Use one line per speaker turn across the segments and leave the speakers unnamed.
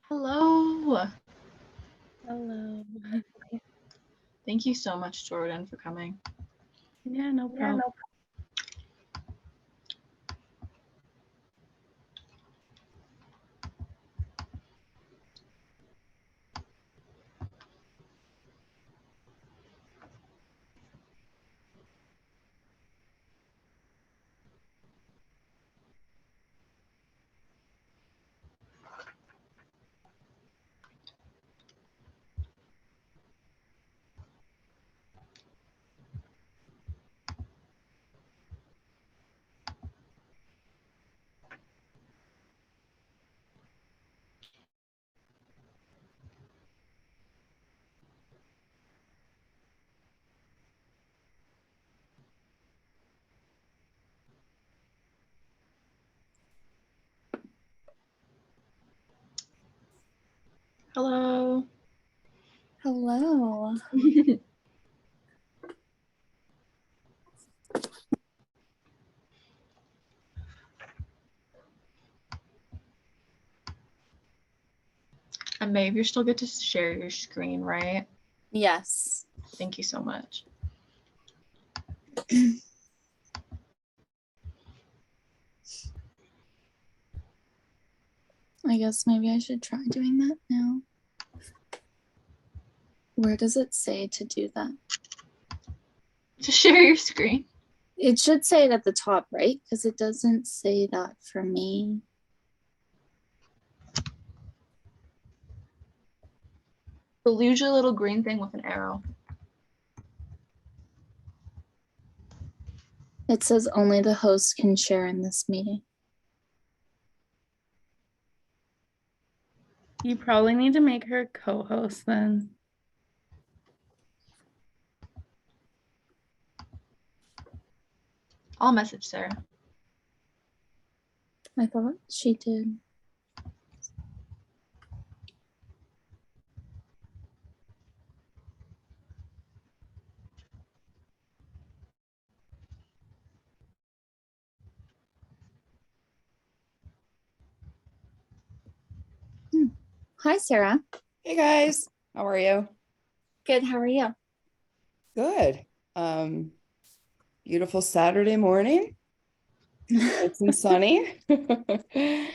Hello.
Hello.
Thank you so much, Jordan, for coming.
Yeah, no problem.
Hello.
Hello.
And Maeve, you're still good to share your screen, right?
Yes.
Thank you so much.
I guess maybe I should try doing that now. Where does it say to do that?
To share your screen.
It should say it at the top, right? Because it doesn't say that for me.
The usual little green thing with an arrow.
It says only the host can share in this meeting.
You probably need to make her co-host then.
I'll message Sarah.
I thought she did. Hi, Sarah.
Hey guys, how are you?
Good. How are you?
Good. Beautiful Saturday morning. It's and sunny. The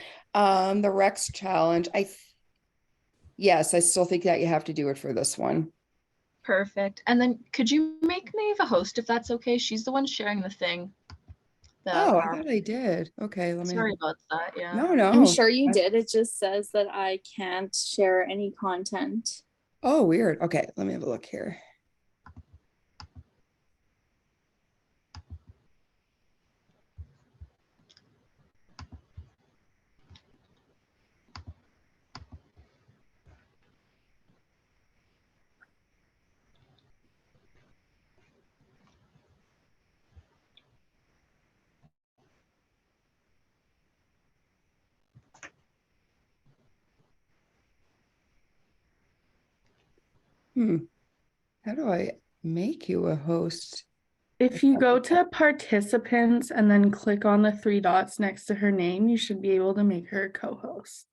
Rex challenge. Yes, I still think that you have to do it for this one.
Perfect. And then could you make Maeve a host if that's okay? She's the one sharing the thing.
Oh, I thought I did. Okay, let me.
Sorry about that. Yeah.
No.
I'm sure you did. It just says that I can't share any content.
Oh, weird. Okay, let me have a look here. How do I make you a host?
If you go to participants and then click on the 3 dots next to her name, you should be able to make her a co-host.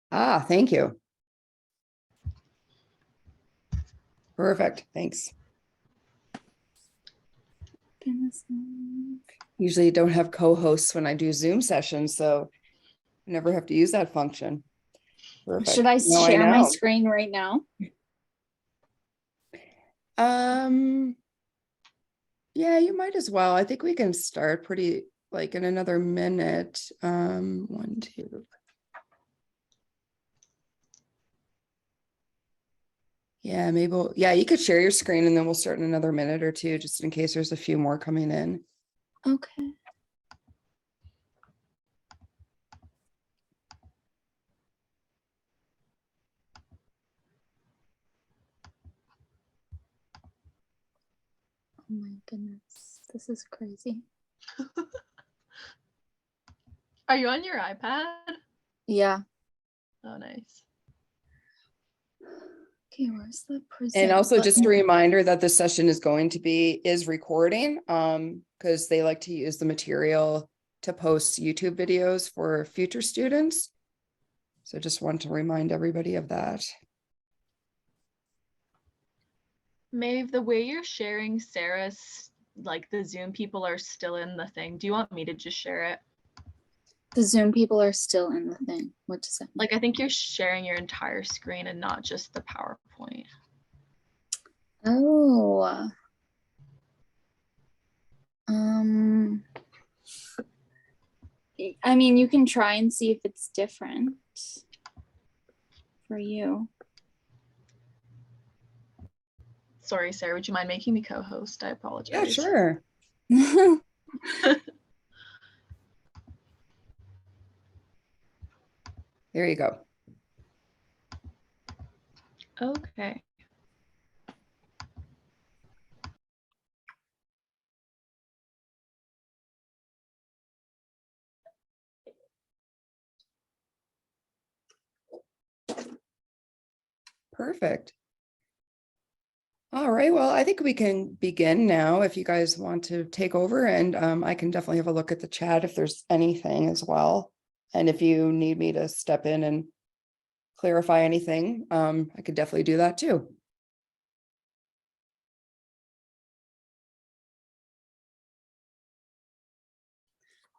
Ah, thank you. Perfect. Thanks. Usually don't have co-hosts when I do Zoom sessions, so I never have to use that function. Perfect.
Should I share my screen right now?
Yeah, you might as well. I think we can start pretty like in another minute. 1, 2. Yeah, maybe you could share your screen and then we'll start in another minute or two, just in case there's a few more coming in.
Okay. Oh my goodness, this is crazy.
Are you on your iPad?
Yeah.
Oh, nice.
Okay, where's the present?
And also just a reminder that the session is recording, because they like to use the material to post YouTube videos for future students. So just want to remind everybody of that.
Maeve, the way you're sharing Sarah's, like the Zoom people are still in the thing. Do you want me to just share it?
The Zoom people are still in the thing. What does that mean?
Like, I think you're sharing your entire screen and not just the PowerPoint.
Oh. I mean, you can try and see if it's different for you.
Sorry, Sarah, would you mind making me co-host? I apologize.
Yeah, sure. There you go.
Okay.
Perfect. All right, well, I think we can begin now if you guys want to take over, and I can definitely have a look at the chat if there's anything as well. And if you need me to step in and clarify anything, I could definitely do that too.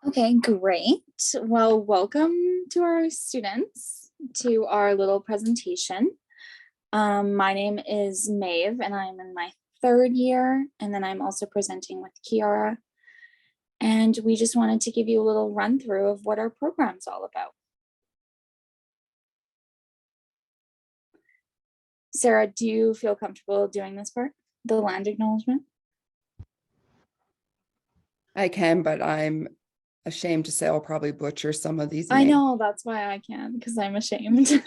Okay, great. Well, welcome to our students to our little presentation. My name is Maeve and I'm in my 3rd year, and then I'm also presenting with Kiara. And we just wanted to give you a little run through of what our program's all about. Sarah, do you feel comfortable doing this part, the land acknowledgement?
I can, but I'm ashamed to say I'll probably butcher some of these
I
names.
know, that's why I can't, because I'm ashamed.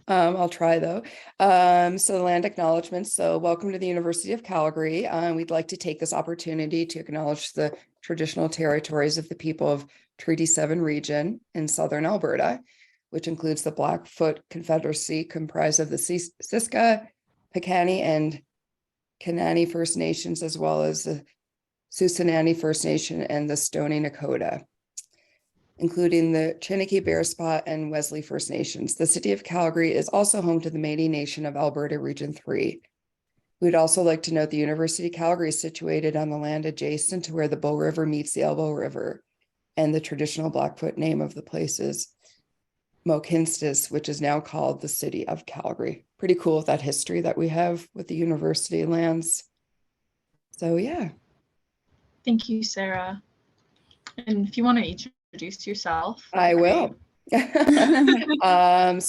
I'll try though. So the land acknowledgement. So welcome to the University of Calgary. We'd like to take this opportunity to acknowledge the traditional territories of the people of Treaty 7 region in southern Alberta, which includes the Blackfoot Confederacy, comprised of the Siska, Piikani, and Kanani First Nations, as well as the Susanani First Nation and the Stoney Nakoda, including the Chiniki, Bearspaw, and Wesley First Nations. The city of Calgary is also home to the Métis Nation of Alberta Region 3. We'd also like to note the University of Calgary is situated on the land adjacent to where the Bow River meets the Elbow River, and the traditional Blackfoot name of the place is Mohkinstsis, which is now called the city of Calgary. Pretty cool with that history that we have with the university lands. So yeah.
Thank you, Sarah. And if you want to introduce yourself.
I will. So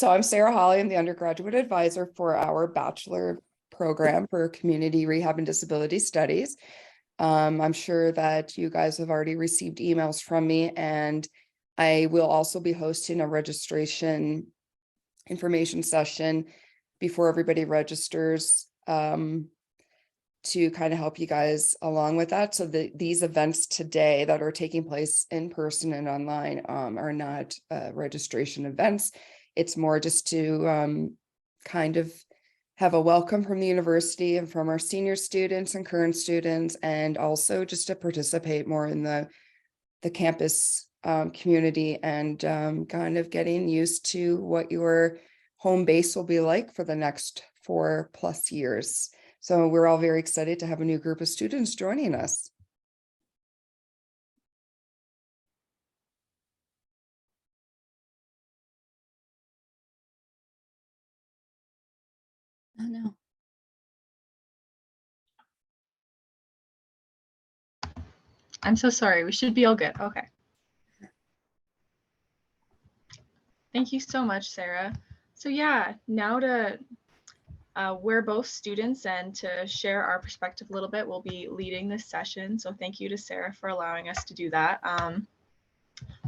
I'm Sarah Holly. I'm the undergraduate advisor for our bachelor program for community rehab and disability studies. I'm sure that you guys have already received emails from me, and I will also be hosting a registration information session before everybody registers, to kind of help you guys along with that. So these events today that are taking place in person and online are not registration events. It's more just to kind of have a welcome from the university and from our senior students and current students, and also just to participate more in the campus community, and kind of getting used to what your home base will be like for the next 4+ years. So we're all very excited to have a new group of students joining us.
Oh no.
I'm so sorry. We should be all good. Okay. Thank you so much, Sarah. So yeah, now to we're both students, and to share our perspective a little bit, we'll be leading this session. So thank you to Sarah for allowing us to do that.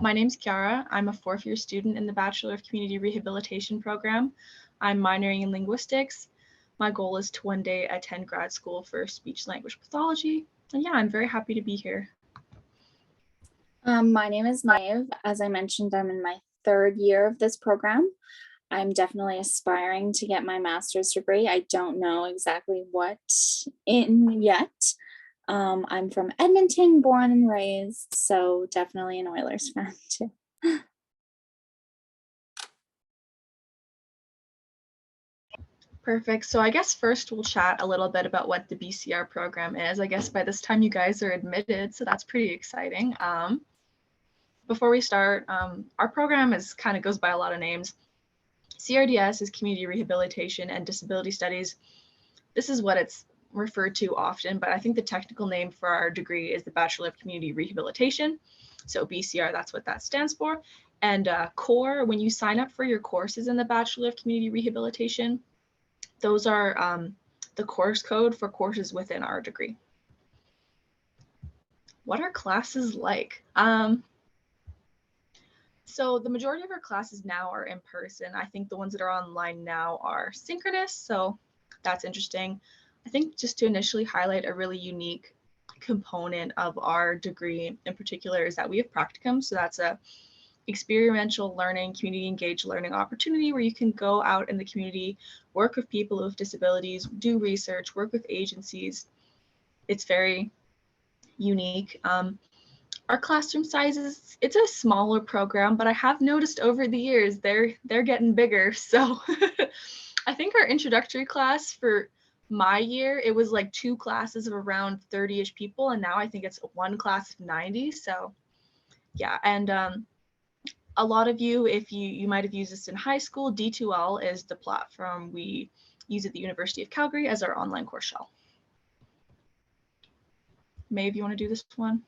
My name's Kiara. I'm a 4th year student in the Bachelor of Community Rehabilitation program. I'm minoring in linguistics. My goal is to one day attend grad school for speech language pathology. And yeah, I'm very happy to be here.
My name is Maeve. As I mentioned, I'm in my 3rd year of this program. I'm definitely aspiring to get my master's degree. I don't know exactly what in yet. I'm from Edmonton, born and raised, so definitely an Oilers fan too.
Perfect. So I guess first we'll chat a little bit about what the BCR program is. I guess by this time you guys are admitted, so that's pretty exciting. Before we start, our program kind of goes by a lot of names. CRDS is Community Rehabilitation and Disability Studies. This is what it's referred to often, but I think the technical name for our degree is the Bachelor of Community Rehabilitation. So BCR, that's what that stands for. And CORE, when you sign up for your courses in the Bachelor of Community Rehabilitation, those are the course code for courses within our degree. What are classes like? So the majority of our classes now are in person. I think the ones that are online now are synchronous, so that's interesting. I think just to initially highlight a really unique component of our degree in particular is that we have practicum. So that's a experiential learning, community engaged learning opportunity where you can go out in the community, work with people with disabilities, do research, work with agencies. It's very unique. Our classroom sizes, it's a smaller program, but I have noticed over the years they're getting bigger. So I think our introductory class for my year, it was like 2 classes of around 30-ish people, and now I think it's 1 class of 90. So yeah, and a lot of you, if you might have used this in high school, D2L is the platform we use at the University of Calgary as our online course shell. Maeve, you want to do this one?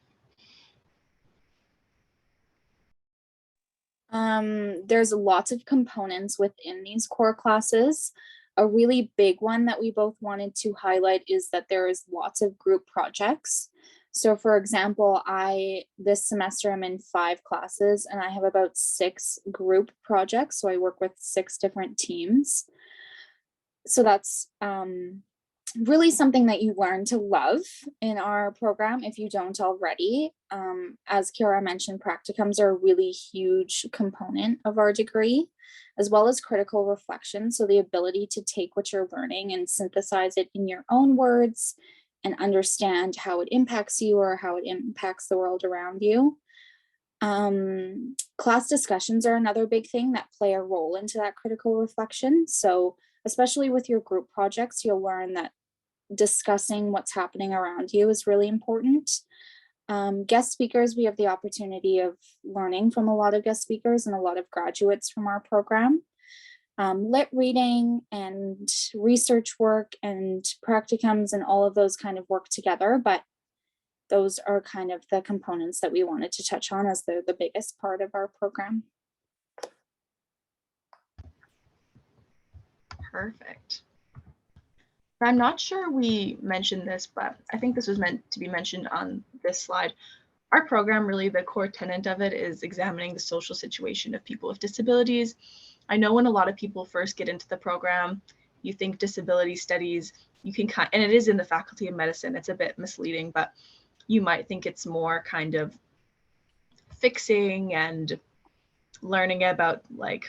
There's lots of components within these core classes. A really big one that we both wanted to highlight is that there is lots of group projects. So for example, this semester I'm in 5 classes and I have about 6 group projects. So I work with 6 different teams. So that's really something that you learn to love in our program if you don't already. As Kiara mentioned, practicums are a really huge component of our degree, as well as critical reflection. So the ability to take what you're learning and synthesize it in your own words and understand how it impacts you or how it impacts the world around you. Class discussions are another big thing that play a role into that critical reflection. So especially with your group projects, you'll learn that discussing what's happening around you is really important. Guest speakers, we have the opportunity of learning from a lot of guest speakers and a lot of graduates from our program. Lit reading and research work and practicums and all of those kind of work together, but those are kind of the components that we wanted to touch on as they're the biggest part of our program.
Perfect. I'm not sure we mentioned this, but I think this was meant to be mentioned on this slide. Our program, really the core tenet of it is examining the social situation of people with disabilities. I know when a lot of people first get into the program, you think disability studies, and it is in the Faculty of Medicine, it's a bit misleading, but you might think it's more kind of fixing and learning about like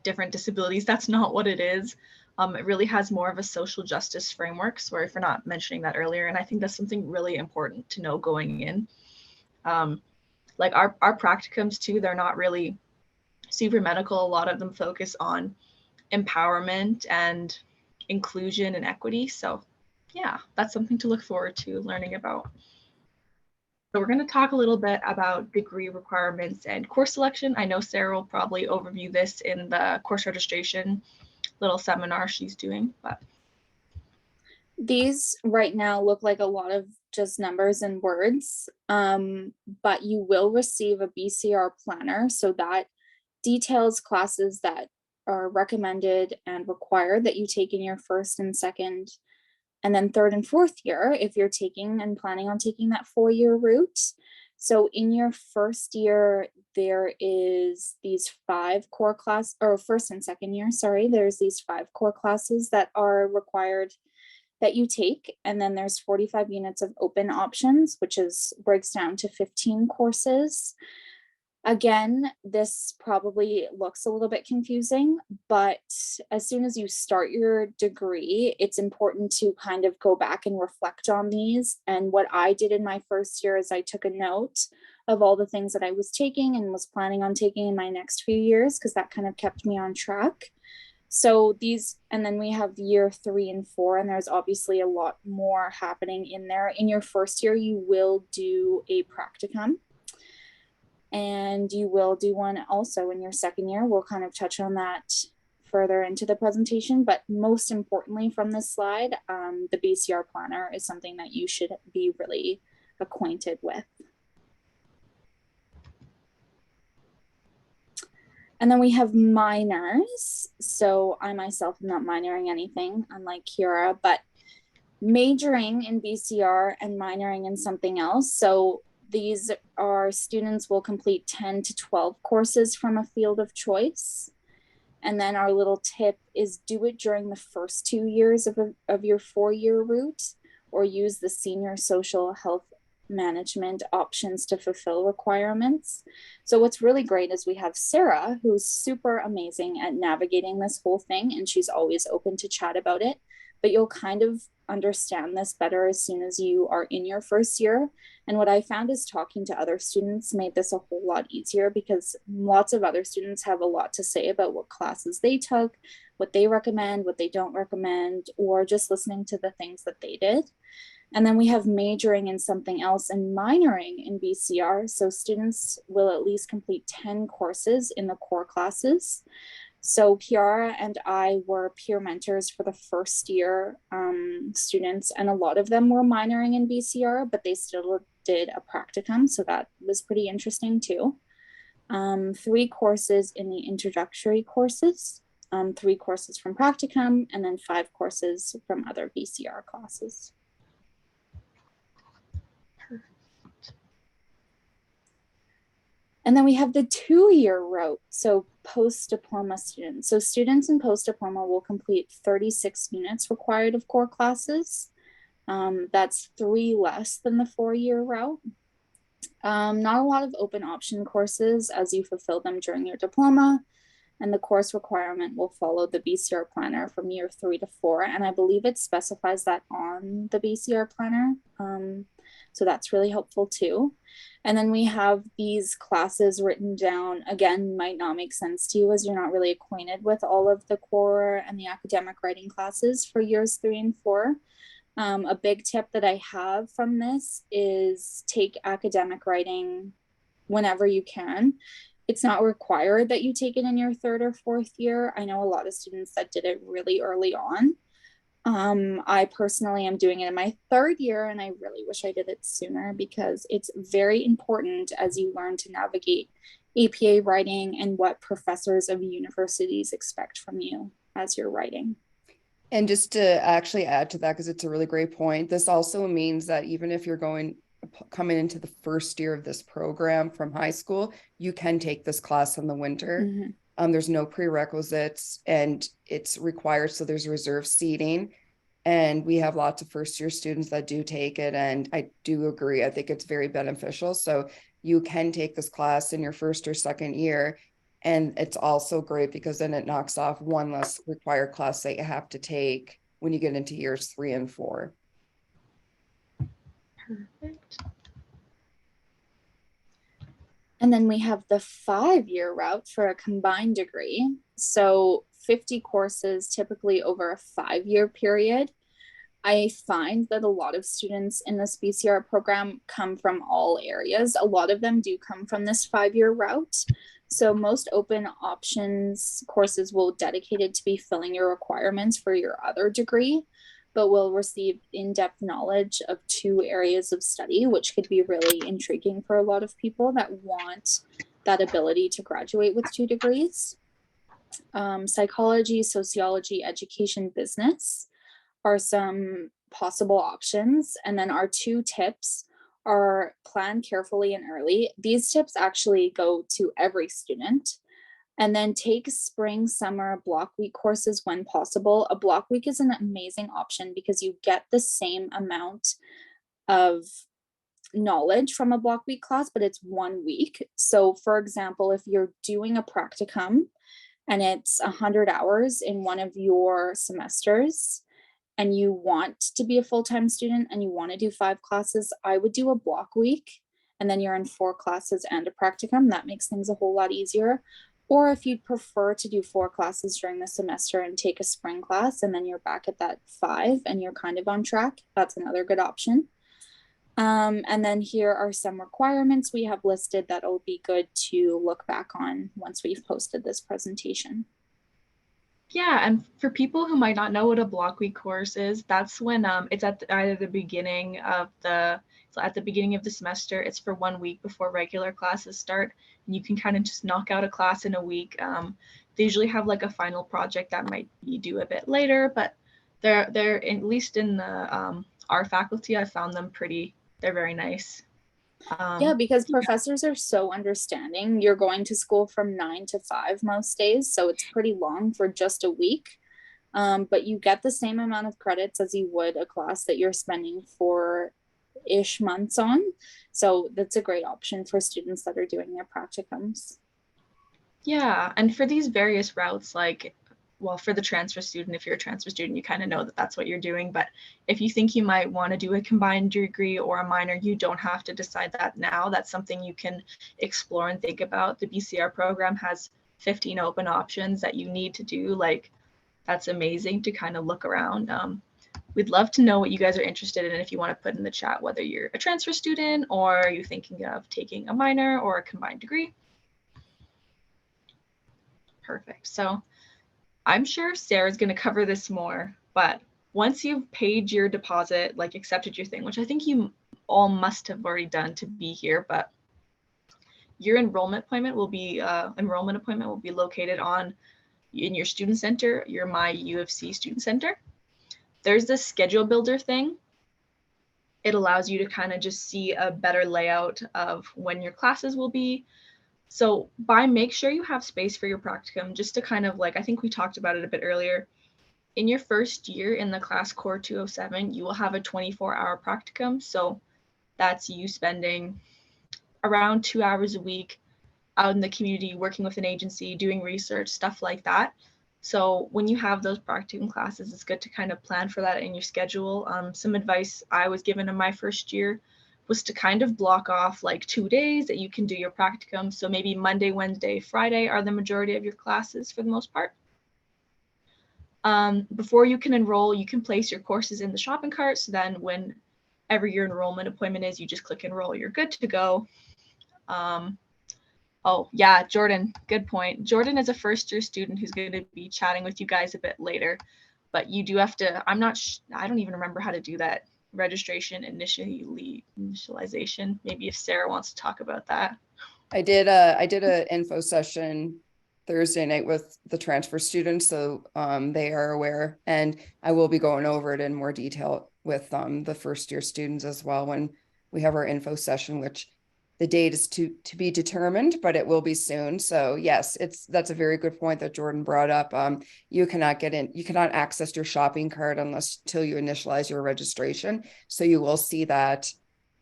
different disabilities. That's not what it is. It really has more of a social justice framework. Sorry for not mentioning that earlier. And I think that's something really important to know going in. Like our practicums too, they're not really super medical. A lot of them focus on empowerment and inclusion and equity. So yeah, that's something to look forward to learning about. So we're going to talk a little bit about degree requirements and course selection. I know Sarah will probably overview this in the course registration little seminar she's doing, but
these right now look like a lot of just numbers and words, but you will receive a BCR planner. So that details classes that are recommended and required that you take in your first and second, and then third and fourth year if you're taking and planning on taking that 4-year route. So in your first year, there is these 5 core class, or first and second year, sorry, there's these 5 core classes that are required that you take. And then there's 45 units of open options, which breaks down to 15 courses. Again, this probably looks a little bit confusing, but as soon as you start your degree, it's important to kind of go back and reflect on these. And what I did in my first year is I took a note of all the things that I was taking and was planning on taking in my next few years, because that kind of kept me on track. So these, and then we have year 3 and 4, and there's obviously a lot more happening in there. In your first year, you will do a practicum, and you will do one also in your second year. We'll kind of touch on that further into the presentation, but most importantly from this slide, the BCR planner is something that you should be really acquainted with. And then we have minors. So I myself am not minoring anything, unlike Kiara, but majoring in BCR and minoring in something else. So these are students will complete 10 to 12 courses from a field of choice. And then our little tip is do it during the first 2 years of your 4-year route, or use the senior social health management options to fulfill requirements. So what's really great is we have Sarah, who's super amazing at navigating this whole thing, and she's always open to chat about it, but you'll kind of understand this better as soon as you are in your first year. And what I found is talking to other students made this a whole lot easier, because lots of other students have a lot to say about what classes they took, what they recommend, what they don't recommend, or just listening to the things that they did. And then we have majoring in something else and minoring in BCR. So students will at least complete 10 courses in the core classes. So Kiara and I were peer mentors for the first year students, and a lot of them were minoring in BCR, but they still did a practicum. So that was pretty interesting too. 3 courses in the introductory courses, 3 courses from practicum, and then 5 courses from other BCR classes. And then we have the 2-year route, so post-diploma students. So students in post-diploma will complete 36 units required of core classes. That's 3 less than the 4-year route. Not a lot of open option courses as you fulfill them during your diploma, and the course requirement will follow the BCR planner from year 3 to 4. And I believe it specifies that on the BCR planner. So that's really helpful too. And then we have these classes written down, again, might not make sense to you as you're not really acquainted with all of the core and the academic writing classes for years 3 and 4. A big tip that I have from this is take academic writing whenever you can. It's not required that you take it in your 3rd or 4th year. I know a lot of students that did it really early on. I personally am doing it in my 3rd year, and I really wish I did it sooner, because it's very important as you learn to navigate APA writing and what professors of universities expect from you as you're writing.
And just to actually add to that, because it's a really great point, this also means that even if you're coming into the first year of this program from high school, you can take this class in the winter.
Mm-hmm.
There's no prerequisites, and it's required. So there's reserved seating, and we have lots of first year students that do take it. And I do agree. I think it's very beneficial. So you can take this class in your 1st or 2nd year. And it's also great because then it knocks off 1 less required class that you have to take when you get into years 3 and 4.
Perfect.
And then we have the 5-year route for a combined degree. So 50 courses, typically over a 5-year period. I find that a lot of students in this BCR program come from all areas. A lot of them do come from this 5-year route. So most open options courses will dedicated to be filling your requirements for your other degree, but will receive in-depth knowledge of 2 areas of study, which could be really intriguing for a lot of people that want that ability to graduate with 2 degrees. Psychology, sociology, education, business are some possible options. And then our 2 tips are plan carefully and early. These tips actually go to every student. And then take spring, summer block week courses when possible. A block week is an amazing option because you get the same amount of knowledge from a block week class, but it's 1 week. So for example, if you're doing a practicum and it's 100 hours in one of your semesters, and you want to be a full-time student and you want to do 5 classes, I would do a block week, and then you're in 4 classes and a practicum. That makes things a whole lot easier. Or if you'd prefer to do 4 classes during the semester and take a spring class, and then you're back at that 5 and you're kind of on track, that's another good option. And then here are some requirements we have listed that will be good to look back on once we've posted this presentation.
Yeah, and for people who might not know what a block week course is, that's when it's at either the beginning of the semester. It's for 1 week before regular classes start, and you can kind of just knock out a class in a week. They usually have like a final project that might be due a bit later, but they're at least in the our faculty, I found them they're very nice.
Yeah, because professors are so understanding. You're going to school from 9 to 5 most days, so it's pretty long for just a week. But you get the same amount of credits as you would a class that you're spending 4-ish months on. So that's a great option for students that are doing their practicums.
Yeah, and for these various routes, like, well, for the transfer student, if you're a transfer student, you kind of know that that's what you're doing. But if you think you might want to do a combined degree or a minor, you don't have to decide that now. That's something you can explore and think about. The BCR program has 15 open options that you need to do. Like, that's amazing to kind of look around. We'd love to know what you guys are interested in if you want to put in the chat, whether you're a transfer student or you're thinking of taking a minor or a combined degree. Perfect. So I'm sure Sarah's going to cover this more, but once you've paid your deposit, like accepted your thing, which I think you all must have already done to be here, but your enrollment appointment will be located in your student center, your My UFC student center. There's this schedule builder thing. It allows you to kind of just see a better layout of when your classes will be. So make sure you have space for your practicum, just to kind of like, I think we talked about it a bit earlier. In your first year in the class core 207, you will have a 24-hour practicum. So that's you spending around 2 hours a week out in the community, working with an agency, doing research, stuff like that. So when you have those practicum classes, it's good to kind of plan for that in your schedule. Some advice I was given in my first year was to kind of block off like 2 days that you can do your practicum. So maybe Monday, Wednesday, Friday are the majority of your classes for the most part. Before you can enroll, you can place your courses in the shopping cart. So then whenever your enrollment appointment is, you just click enroll, you're good to go. Oh yeah, Jordan, good point. Jordan is a first-year student who's going to be chatting with you guys a bit later, but you do have to, I don't even remember how to do that registration initialization. Maybe if Sarah wants to talk about that.
I did a info session Thursday night with the transfer students, so they are aware, and I will be going over it in more detail with the first year students as well when we have our info session, which the date is to be determined, but it will be soon. So yes, that's a very good point that Jordan brought up. You cannot access your shopping cart till you initialize your registration. So you will see that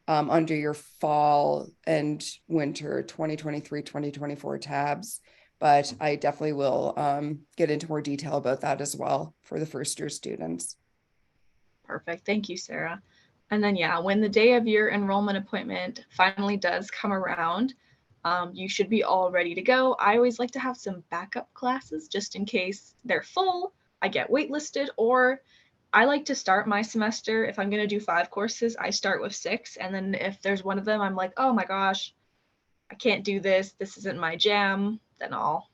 under your fall and winter 2023-2024 tabs. But I definitely will get into more detail about that as well for the first year students.
Perfect. Thank you, Sarah. And then, yeah, when the day of your enrollment appointment finally does come around, you should be all ready to go. I always like to have some backup classes just in case they're full, I get waitlisted, or I like to start my semester. If I'm going to do 5 courses, I start with 6. And then if there's one of them, I'm like, oh my gosh, I can't do this. This isn't my jam. Then I'll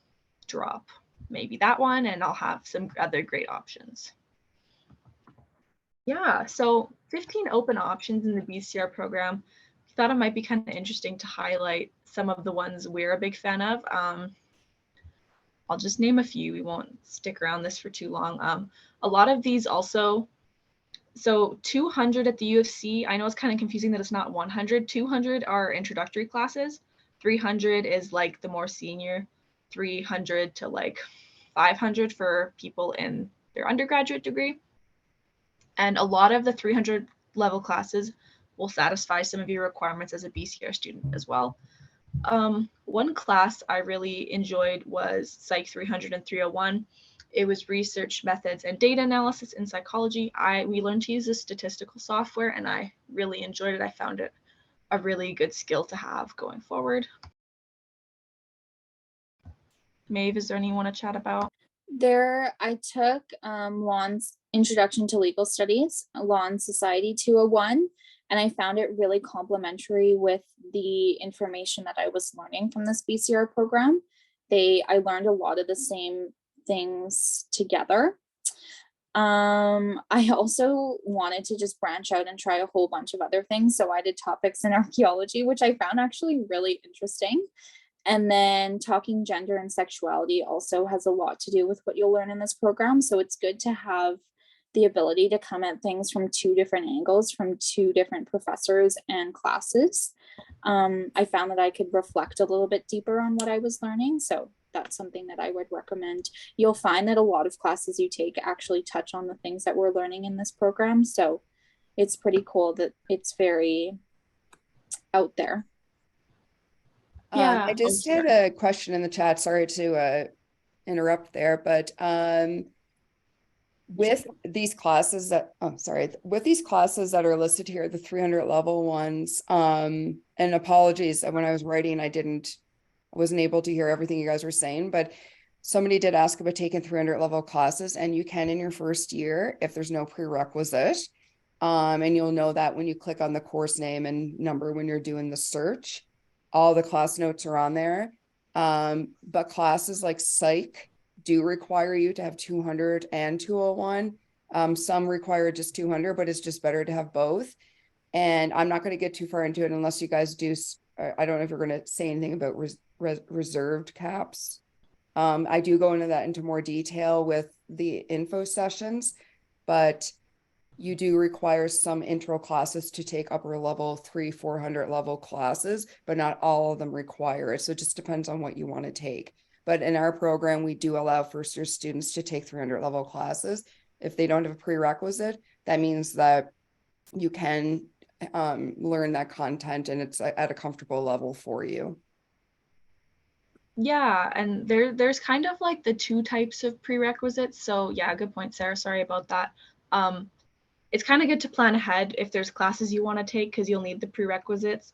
drop maybe that one and I'll have some other great options. Yeah, so 15 open options in the BCR program. I thought it might be kind of interesting to highlight some of the ones we're a big fan of. I'll just name a few. We won't stick around this for too long. A lot of these also, so 200 at the UFC, I know it's kind of confusing that it's not 100. 200 are introductory classes. 300 is like the more senior, 300 to like 500 for people in their undergraduate degree. And a lot of the 300 level classes will satisfy some of your requirements as a BCR student as well. One class I really enjoyed was Psych 300 and 301. It was research methods and data analysis in psychology. We learned to use this statistical software and I really enjoyed it. I found it a really good skill to have going forward. Maeve, is there any you want to chat about?
I took Lon's Introduction to Legal Studies, Law and Society 201, and I found it really complementary with the information that I was learning from this BCR program. I learned a lot of the same things together. I also wanted to just branch out and try a whole bunch of other things. So I did topics in archaeology, which I found actually really interesting. And then talking gender and sexuality also has a lot to do with what you'll learn in this program. So it's good to have the ability to come at things from two different angles, from two different professors and classes. I found that I could reflect a little bit deeper on what I was learning. So that's something that I would recommend. You'll find that a lot of classes you take actually touch on the things that we're learning in this program. So it's pretty cool that it's very out there.
Yeah.
I just had a question in the chat. Sorry to interrupt there, but with these classes that with these classes that are listed here, the 300 level ones, and apologies when I was writing, I wasn't able to hear everything you guys were saying, but somebody did ask about taking 300 level classes, and you can in your first year if there's no prerequisite. And you'll know that when you click on the course name and number when you're doing the search. All the class notes are on there. But classes like psych do require you to have 200 and 201. Some require just 200, but it's just better to have both. And I'm not going to get too far into it unless you guys do. I don't know if you're going to say anything about reserved caps. I do go into more detail with the info sessions, but you do require some intro classes to take upper level 300-400 level classes, but not all of them require it. So it just depends on what you want to take. But in our program, we do allow first year students to take 300 level classes. If they don't have a prerequisite, that means that you can learn that content and it's at a comfortable level for you.
Yeah, and there's kind of like the two types of prerequisites. So yeah, good point, Sarah. Sorry about that. It's kind of good to plan ahead if there's classes you want to take because you'll need the prerequisites.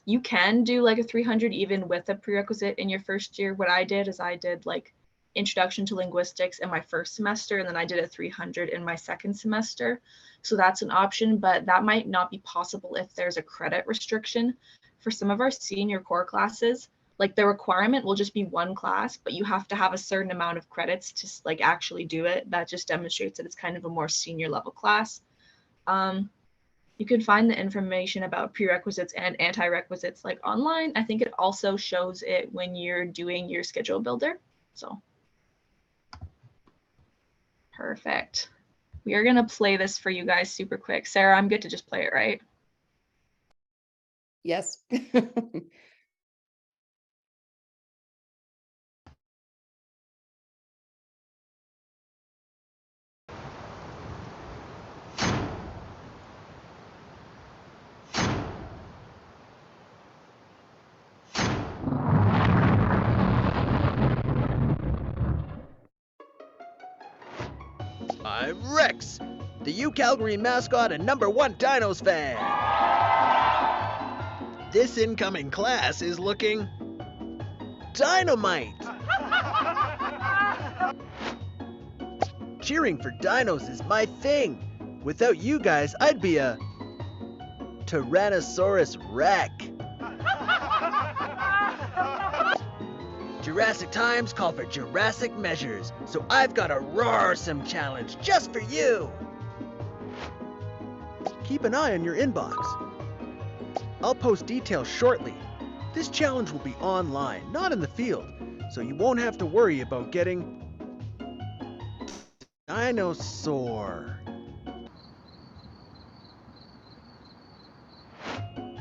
You can do like a 300 even with a prerequisite in your first year. What I did is I did like Introduction to Linguistics in my first semester, and then I did a 300 in my second semester. So that's an option, but that might not be possible if there's a credit restriction. For some of our senior core classes, like the requirement will just be one class, but you have to have a certain amount of credits to like actually do it. That just demonstrates that it's kind of a more senior level class. You can find the information about prerequisites and anti-requisites like online. I think it also shows it when you're doing your schedule builder. So perfect. We are gonna play this for you guys super quick. Sarah, I'm good to just play it, right?
Yes.
I'm Rex, the UCalgary mascot and #1 Dinos fan. This incoming class is looking dynamite. Cheering for dinos is my thing. Without you guys, I'd be a Tyrannosaurus wreck. Jurassic times call for Jurassic measures, so I've got a roarsome challenge just for you. Keep an eye on your inbox. I'll post details shortly. This challenge will be online, not in the field, so you won't have to worry about getting dinosaur.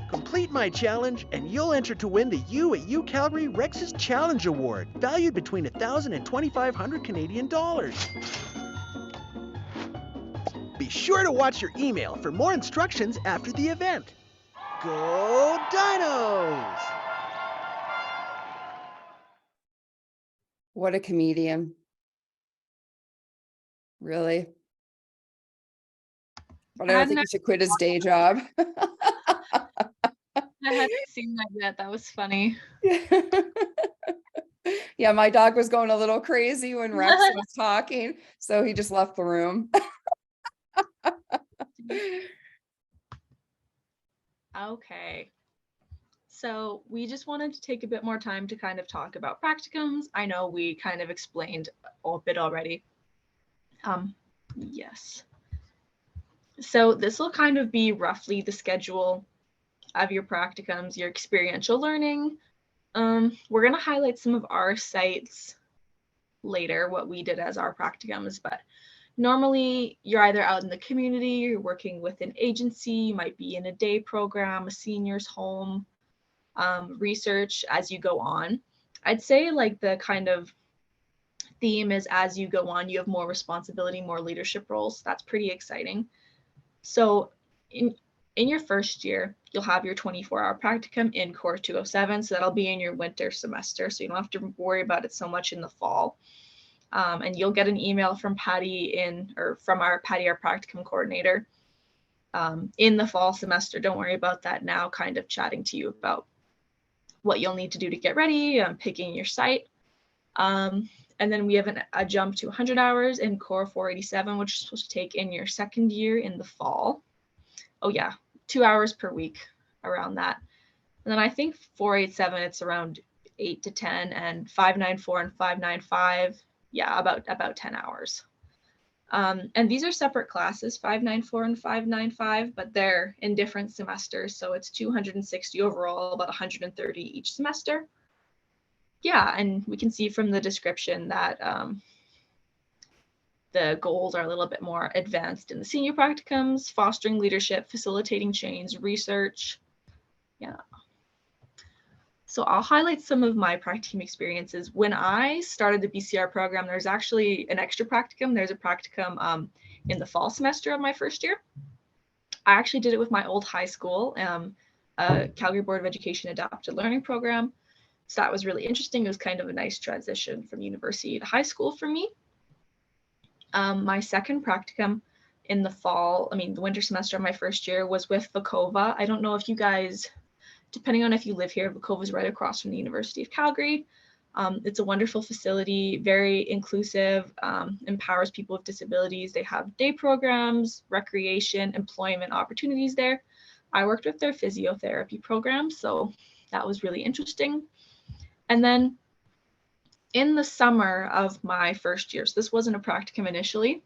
Complete my challenge and you'll enter to win the U at UCalgary Rex's Challenge Award, valued between $1,000 and $2,500 Canadian dollars. Be sure to watch your email for more instructions after the event. Go Dinos!
What a comedian. Really? But I don't think he should quit his day job.
I hadn't seen that yet. That was funny.
Yeah, my dog was going a little crazy when Rex was talking, so he just left the room.
Okay. So we just wanted to take a bit more time to kind of talk about practicums. I know we kind of explained a bit already. Yes. So this will kind of be roughly the schedule of your practicums, your experiential learning. We're going to highlight some of our sites later, what we did as our practicums, but normally you're either out in the community, you're working with an agency, you might be in a day program, a senior's home, research as you go on. I'd say like the kind of theme is as you go on, you have more responsibility, more leadership roles. That's pretty exciting. So in your first year, you'll have your 24-hour practicum in Core 207. So that'll be in your winter semester. So you don't have to worry about it so much in the fall. And you'll get an email from Patty from our Patty, our practicum coordinator, in the fall semester. Don't worry about that now, kind of chatting to you about what you'll need to do to get ready, picking your site. And then we have a jump to 100 hours in Core 487, which is supposed to take in your second year in the fall. Oh yeah, 2 hours per week, around that. And then I think 487, it's around 8 to 10, and 594 and 595, yeah, about 10 hours. And these are separate classes, 594 and 595, but they're in different semesters. So it's 260 overall, about 130 each semester. Yeah, and we can see from the description that the goals are a little bit more advanced in the senior practicums, fostering leadership, facilitating change, research. Yeah. So I'll highlight some of my practicum experiences. When I started the BCR program, there's actually an extra practicum. There's a practicum in the fall semester of my first year. I actually did it with my old high school, Calgary Board of Education Adapted Learning Program. So that was really interesting. It was kind of a nice transition from university to high school for me. My second practicum in the fall, the winter semester of my first year, was with Vacova. I don't know if you guys, depending on if you live here, Vacova is right across from the University of Calgary. It's a wonderful facility, very inclusive, empowers people with disabilities. They have day programs, recreation, employment opportunities there. I worked with their physiotherapy program, so that was really interesting. And then in the summer of my first year, so this wasn't a practicum initially,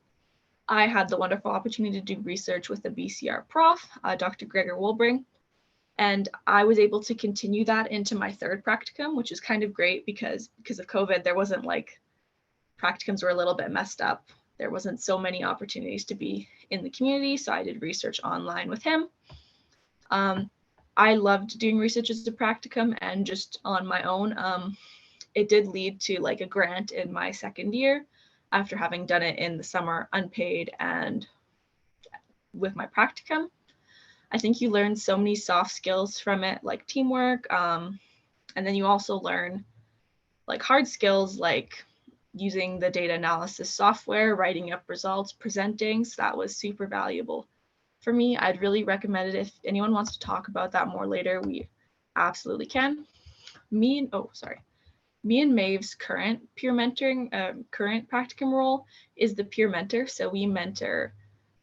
I had the wonderful opportunity to do research with the BCR prof, Dr. Gregor Wolbring, and I was able to continue that into my third practicum, which is kind of great because of COVID, there wasn't practicums were a little bit messed up. There wasn't so many opportunities to be in the community, so I did research online with him. I loved doing research as a practicum and just on my own. It did lead to a grant in my second year after having done it in the summer unpaid and with my practicum. I think you learn so many soft skills from it, like teamwork. And then you also learn hard skills like using the data analysis software, writing up results, presenting. So that was super valuable for me. I'd really recommend it. If anyone wants to talk about that more later, we absolutely can. Me and Maeve's current peer mentoring, current practicum role is the peer mentor. So we mentor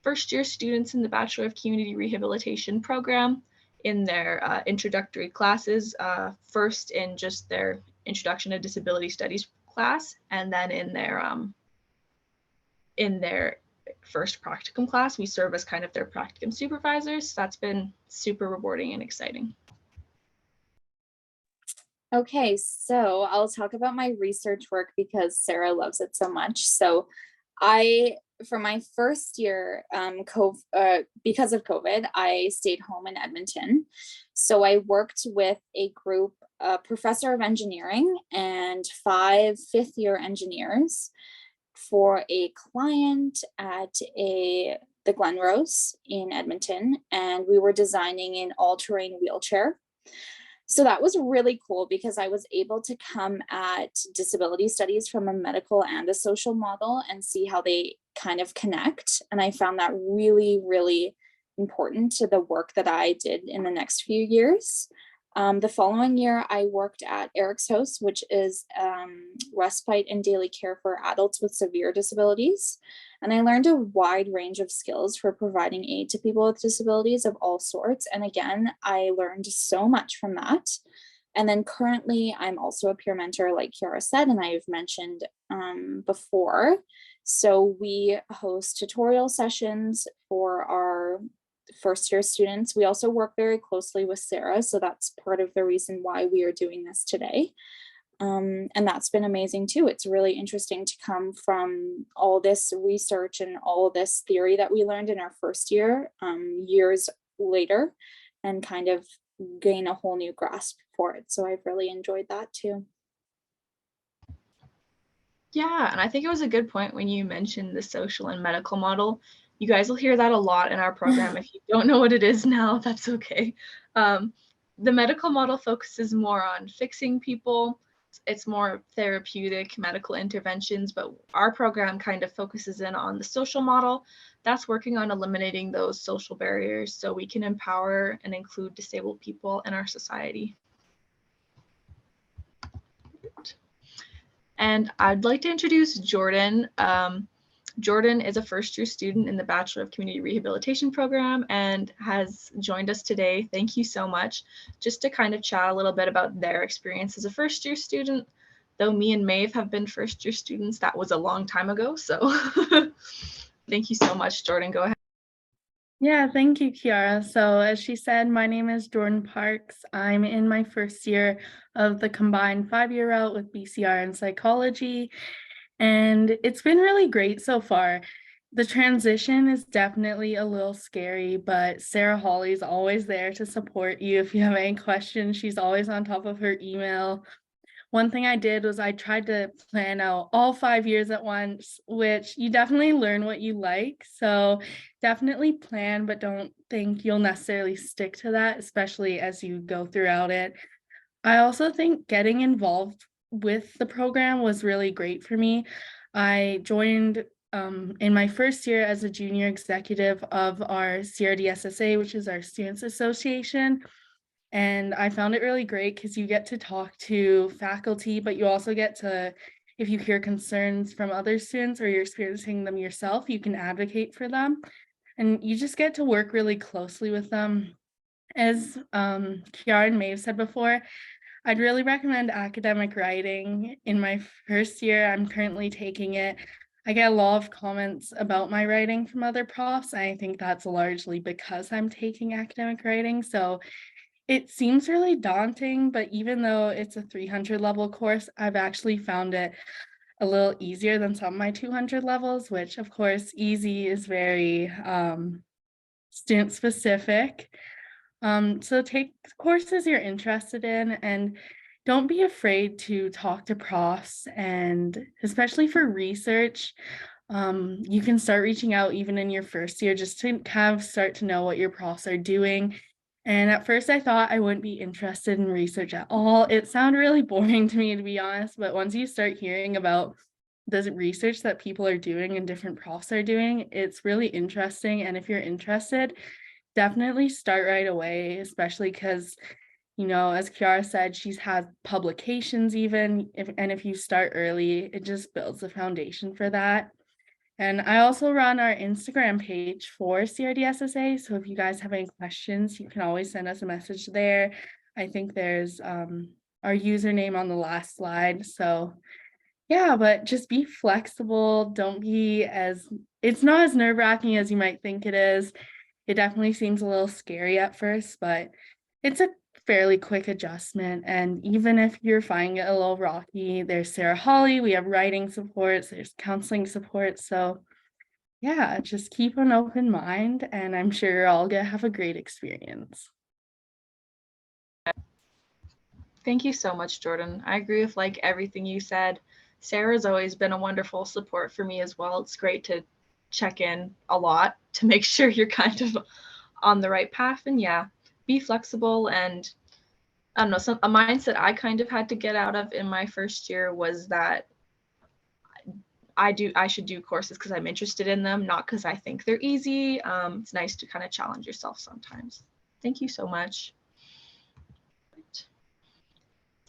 first year students in the Bachelor of Community Rehabilitation program in their introductory classes, first in just their Introduction to Disability Studies class, and then in their first practicum class, we serve as kind of their practicum supervisors. So that's been super rewarding and exciting.
Okay, so I'll talk about my research work because Sarah loves it so much. So for my first year, because of COVID, I stayed home in Edmonton. So I worked with a group, a professor of engineering and 5 fifth-year engineers for a client at the Glenrose in Edmonton, and we were designing an all-terrain wheelchair. So that was really cool because I was able to come at disability studies from a medical and a social model and see how they kind of connect. And I found that really, really important to the work that I did in the next few years. The following year, I worked at Eric's House, which is respite and daily care for adults with severe disabilities. And I learned a wide range of skills for providing aid to people with disabilities of all sorts. And again, I learned so much from that. And then currently, I'm also a peer mentor, like Kiara said, and I've mentioned before. So we host tutorial sessions for our first year students. We also work very closely with Sarah, so that's part of the reason why we are doing this today. And that's been amazing too. It's really interesting to come from all this research and all this theory that we learned in our first year, years later, and kind of gain a whole new grasp for it. So I've really enjoyed that too.
Yeah, and I think it was a good point when you mentioned the social and medical model. You guys will hear that a lot in our program. If you don't know what it is now, that's okay. The medical model focuses more on fixing people. It's more therapeutic medical interventions, but our program kind of focuses in on the social model. That's working on eliminating those social barriers so we can empower and include disabled people in our society. And I'd like to introduce Jordan. Jordan is a first-year student in the Bachelor of Community Rehabilitation program and has joined us today. Thank you so much. Just to kind of chat a little bit about their experience as a first-year student. Though me and Maeve have been first-year students, that was a long time ago. So thank you so much, Jordan. Go ahead.
Yeah, thank you, Kiara. So as she said, my name is Jordan Parks. I'm in my first year of the combined 5-year route with BCR and psychology, and it's been really great so far. The transition is definitely a little scary, but Sarah Hawley's always there to support you if you have any questions. She's always on top of her email. One thing I did was I tried to plan out all 5 years at once, which you definitely learn what you like. So definitely plan, but don't think you'll necessarily stick to that, especially as you go throughout it. I also think getting involved with the program was really great for me. I joined in my first year as a junior executive of our CRDSSA, which is our Students Association. And I found it really great because you get to talk to faculty, but you also get to, if you hear concerns from other students or you're experiencing them yourself, you can advocate for them. And you just get to work really closely with them. As Kiara and Maeve said before, I'd really recommend academic writing. In my first year, I'm currently taking it. I get a lot of comments about my writing from other profs. And I think that's largely because I'm taking academic writing. So it seems really daunting, but even though it's a 300 level course, I've actually found it a little easier than some of my 200 levels, which of course easy is very student specific. So take courses you're interested in and don't be afraid to talk to profs, and especially for research, you can start reaching out even in your first year just to kind of start to know what your profs are doing. And at first I thought I wouldn't be interested in research at all. It sounded really boring to me, to be honest, but once you start hearing about the research that people are doing and different profs are doing, it's really interesting. And if you're interested, definitely start right away, especially because, you know, as Kiara said, she's had publications even, if you start early, it just builds the foundation for that. And I also run our Instagram page for CRDSSA. So if you guys have any questions, you can always send us a message there. I think there's our username on the last slide. So yeah, but just be flexible. Don't be it's not as nerve-wracking as you might think it is. It definitely seems a little scary at first, but it's a fairly quick adjustment. And even if you're finding it a little rocky, there's Sarah Hawley, we have writing supports, there's counseling support. So yeah, just keep an open mind, and I'm sure you're all gonna have a great experience.
Thank you so much, Jordan. I agree with like everything you said. Sarah's always been a wonderful support for me as well. It's great to check in a lot to make sure you're kind of on the right path. And yeah, be flexible. And I don't know, a mindset I kind of had to get out of in my first year was that I should do courses because I'm interested in them, not because I think they're easy. It's nice to kind of challenge yourself sometimes. Thank you so much.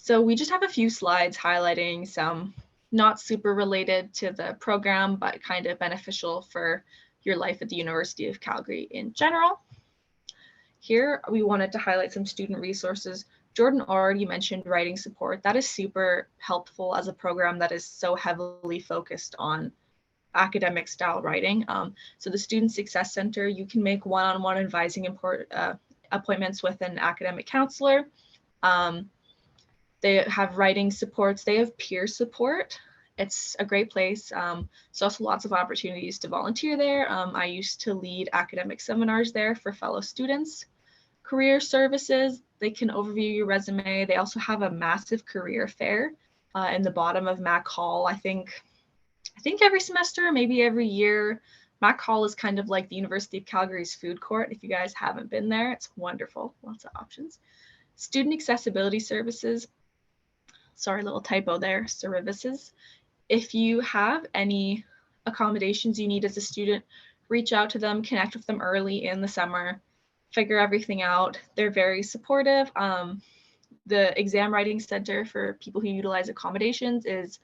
So we just have a few slides highlighting some not super related to the program, but kind of beneficial for your life at the University of Calgary in general. Here, we wanted to highlight some student resources. Jordan already mentioned writing support. That is super helpful as a program that is so heavily focused on academic style writing. So the Student Success Center, you can make one-on-one advising appointments with an academic counselor. They have writing supports. They have peer support. It's a great place. So also lots of opportunities to volunteer there. I used to lead academic seminars there for fellow students. Career services, they can overview your resume. They also have a massive career fair in the bottom of Mac Hall. I think every semester, maybe every year. Mac Hall is kind of like the University of Calgary's food court. If you guys haven't been there, it's wonderful. Lots of options. Student accessibility services. Sorry, little typo there, services. If you have any accommodations you need as a student, reach out to them, connect with them early in the summer, figure everything out. They're very supportive. The exam writing center for people who utilize accommodations is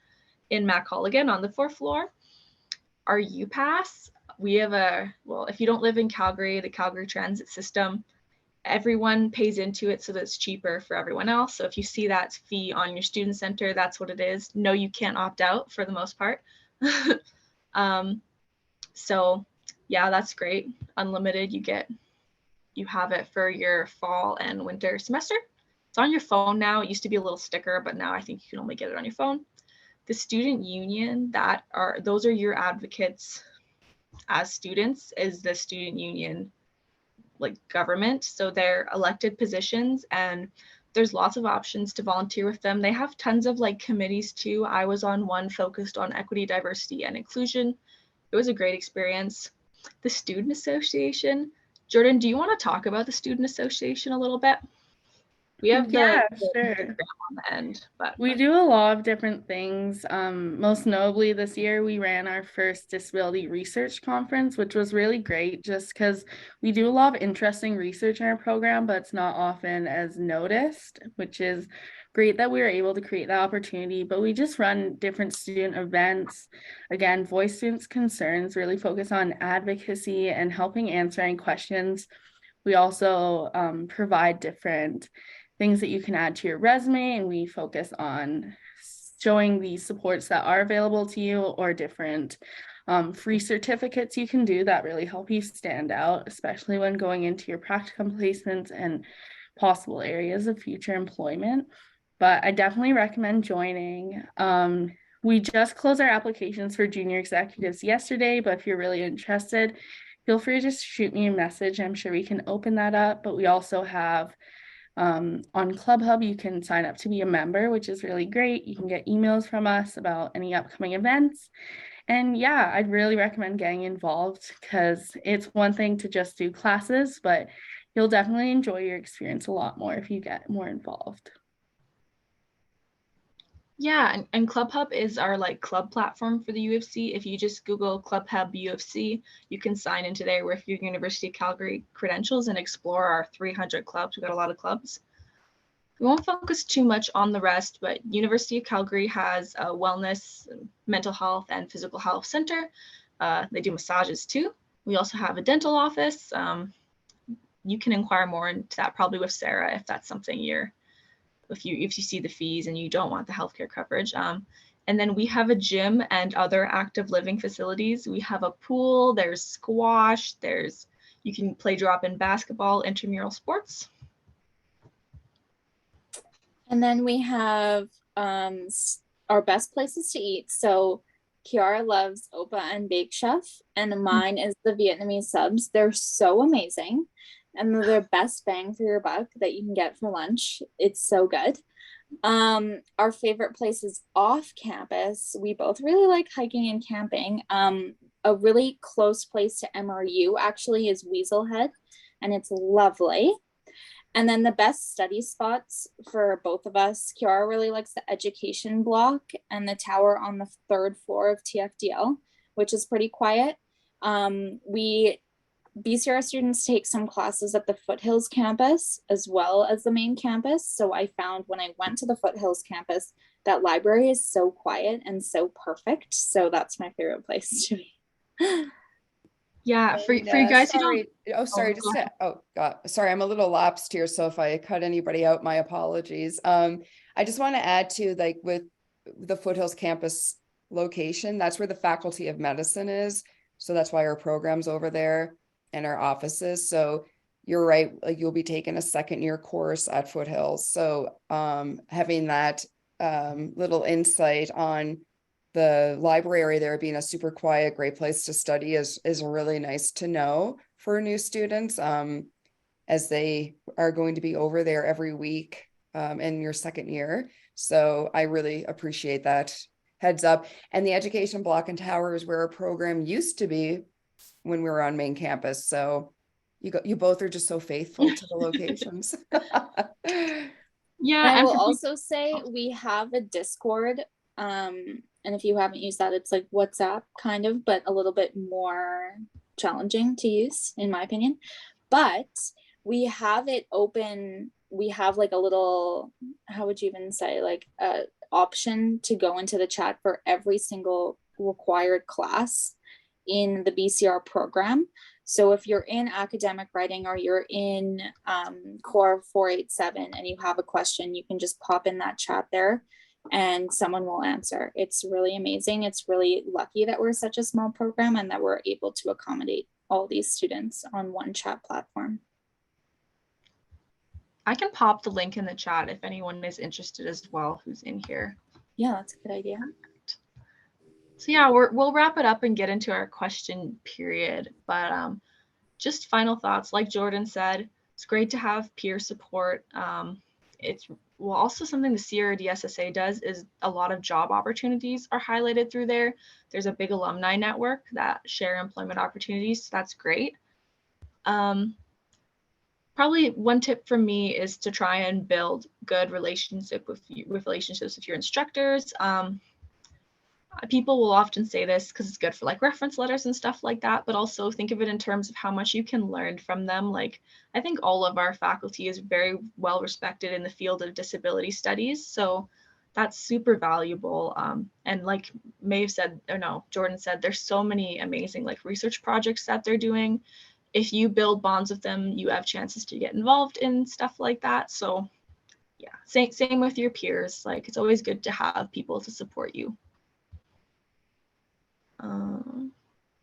in Mac Hall again on the 4th floor. Our UPass, we have if you don't live in Calgary, the Calgary Transit System, everyone pays into it so that it's cheaper for everyone else. So if you see that fee on your student center, that's what it is. No, you can't opt out for the most part. So yeah, that's great. Unlimited, you have it for your fall and winter semester. It's on your phone now. It used to be a little sticker, but now I think you can only get it on your phone. The student union, those are your advocates as students, is the student union like government. So they're elected positions and there's lots of options to volunteer with them. They have tons of like committees too. I was on one focused on equity, diversity, and inclusion. It was a great experience. The Student Association. Jordan, do you want to talk about the Student Association a little bit? We have
Yeah,
the
sure.
diagram on the end, but
We do a lot of different things. Most notably this year, we ran our first disability research conference, which was really great just because we do a lot of interesting research in our program, but it's not often as noticed, which is great that we were able to create that opportunity. But we just run different student events. Again, voice students' concerns, really focus on advocacy and helping answering questions. We also provide different things that you can add to your resume, and we focus on showing the supports that are available to you or different free certificates you can do that really help you stand out, especially when going into your practicum placements and possible areas of future employment. But I definitely recommend joining. We just closed our applications for junior executives yesterday, but if you're really interested, feel free to just shoot me a message. I'm sure we can open that up, but we also have on ClubHub, you can sign up to be a member, which is really great. You can get emails from us about any upcoming events. And yeah, I'd really recommend getting involved because it's one thing to just do classes, but you'll definitely enjoy your experience a lot more if you get more involved.
yeah, and ClubHub is our like club platform for the U of C. If you just Google ClubHub U of C, you can sign into there with your University of Calgary credentials and explore our 300 clubs. We've got a lot of clubs. We won't focus too much on the rest, but University of Calgary has a wellness, mental health, and physical health center. They do massages too. We also have a dental office. You can inquire more into that probably with Sarah if that's something if you see the fees and you don't want the healthcare coverage. And then we have a gym and other active living facilities. We have a pool, there's squash, you can play drop-in basketball, intramural sports.
And then we have our best places to eat. So Kiara loves Opa and Bake Chef, and mine is the Vietnamese subs. They're so amazing, and they're best bang for your buck that you can get for lunch. It's so good. Our favorite places off campus, we both really like hiking and camping. A really close place to MRU actually is Weaselhead, and it's lovely. And then the best study spots for both of us, Kiara really likes the education block and the tower on the 3rd floor of TFDL, which is pretty quiet. We BCR students take some classes at the Foothills campus as well as the main campus. So I found when I went to the Foothills campus, that library is so quiet and so perfect. So that's my favorite place to be.
Yeah, for
And,
you guys who don't,
sorry. Oh, sorry.
go
Just
ahead.
oh God, sorry. I'm a little lapsed here. So if I cut anybody out, my apologies. I just want to add to, like, with the Foothills campus location, that's where the Faculty of Medicine is. So that's why our program's over there and our offices. So you're right. Like, you'll be taking a second year course at Foothills. So having that little insight on the library there being a super quiet, great place to study is really nice to know for new students, as they are going to be over there every week in your second year. So I really appreciate that heads up. And the Education Block and Tower is where our program used to be when we were on main campus. So you both are just so faithful to the locations.
Yeah,
And I
and
will
for
also say we have a Discord. And if you haven't used that, it's like WhatsApp kind of, but a little bit more challenging to use, in my opinion. But we have it open. We have like a little, how would you even say, like a option to go into the chat for every single required class in the BCR program. So if you're in academic writing or you're in Core 487 and you have a question, you can just pop in that chat there and someone will answer. It's really amazing. It's really lucky that we're such a small program and that we're able to accommodate all these students on one chat platform.
I can pop the link in the chat if anyone is interested as well who's in here.
Yeah, that's a good idea.
So yeah, we'll wrap it up and get into our question period. But just final thoughts, like Jordan said, it's great to have peer support. It's also something the CRDSSA does is a lot of job opportunities are highlighted through there. There's a big alumni network that share employment opportunities. So that's great. Probably one tip from me is to try and build good relationships with your instructors. People will often say this because it's good for like reference letters and stuff like that, but also think of it in terms of how much you can learn from them. Like, I think all of our faculty is very well respected in the field of disability studies. So that's super valuable. And like Maeve said, or no, Jordan said, there's so many amazing like research projects that they're doing. If you build bonds with them, you have chances to get involved in stuff like that. So yeah, same with your peers. Like, it's always good to have people to support you.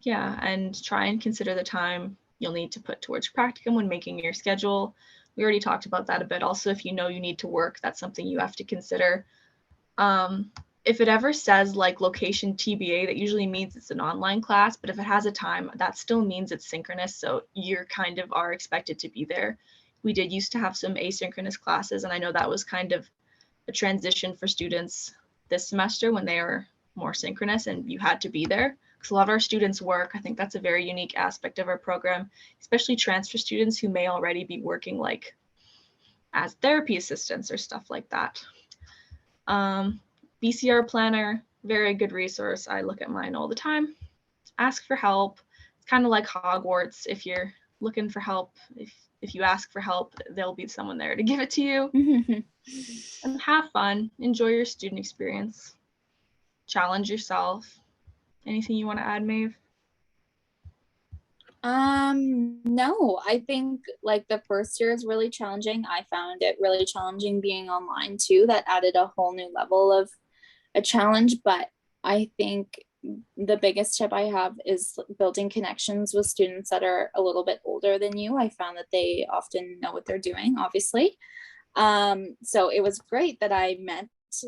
Yeah, and try and consider the time you'll need to put towards practicum when making your schedule. We already talked about that a bit. Also, if you know you need to work, that's something you have to consider. If it ever says like location TBA, that usually means it's an online class, but if it has a time, that still means it's synchronous, so you're kind of are expected to be there. We did used to have some asynchronous classes, and I know that was kind of a transition for students this semester when they were more synchronous and you had to be there. Because a lot of our students work. I think that's a very unique aspect of our program, especially transfer students who may already be working like as therapy assistants or stuff like that. BCR Planner, very good resource. I look at mine all the time. Ask for help. It's kind of like Hogwarts. If you're looking for help, if you ask for help, there'll be someone there to give it to you. And have fun. Enjoy your student experience. Challenge yourself. Anything you want to add, Maeve?
No, I think like the first year is really challenging. I found it really challenging being online too. That added a whole new level of a challenge, but I think the biggest tip I have is building connections with students that are a little bit older than you. I found that they often know what they're doing, obviously. So it was great that I met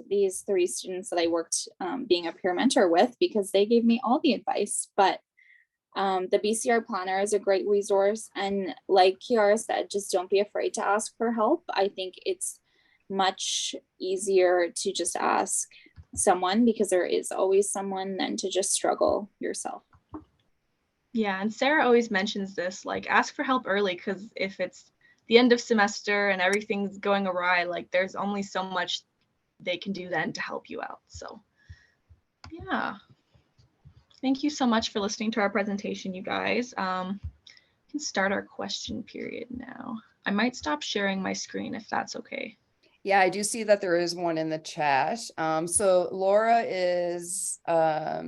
these 3 students that I worked being a peer mentor with, because they gave me all the advice. But the BCR planner is a great resource, and like Kiara said, just don't be afraid to ask for help. I think it's much easier to just ask someone, because there is always someone, than to just struggle yourself.
Yeah, and Sarah always mentions this, like, ask for help early, because if it's the end of semester and everything's going awry, like there's only so much they can do then to help you out. So yeah, thank you so much for listening to our presentation, you guys. You can start our question period now. I might stop sharing my screen if that's okay.
Yeah, I do see that there is one in the chat. So Laura is a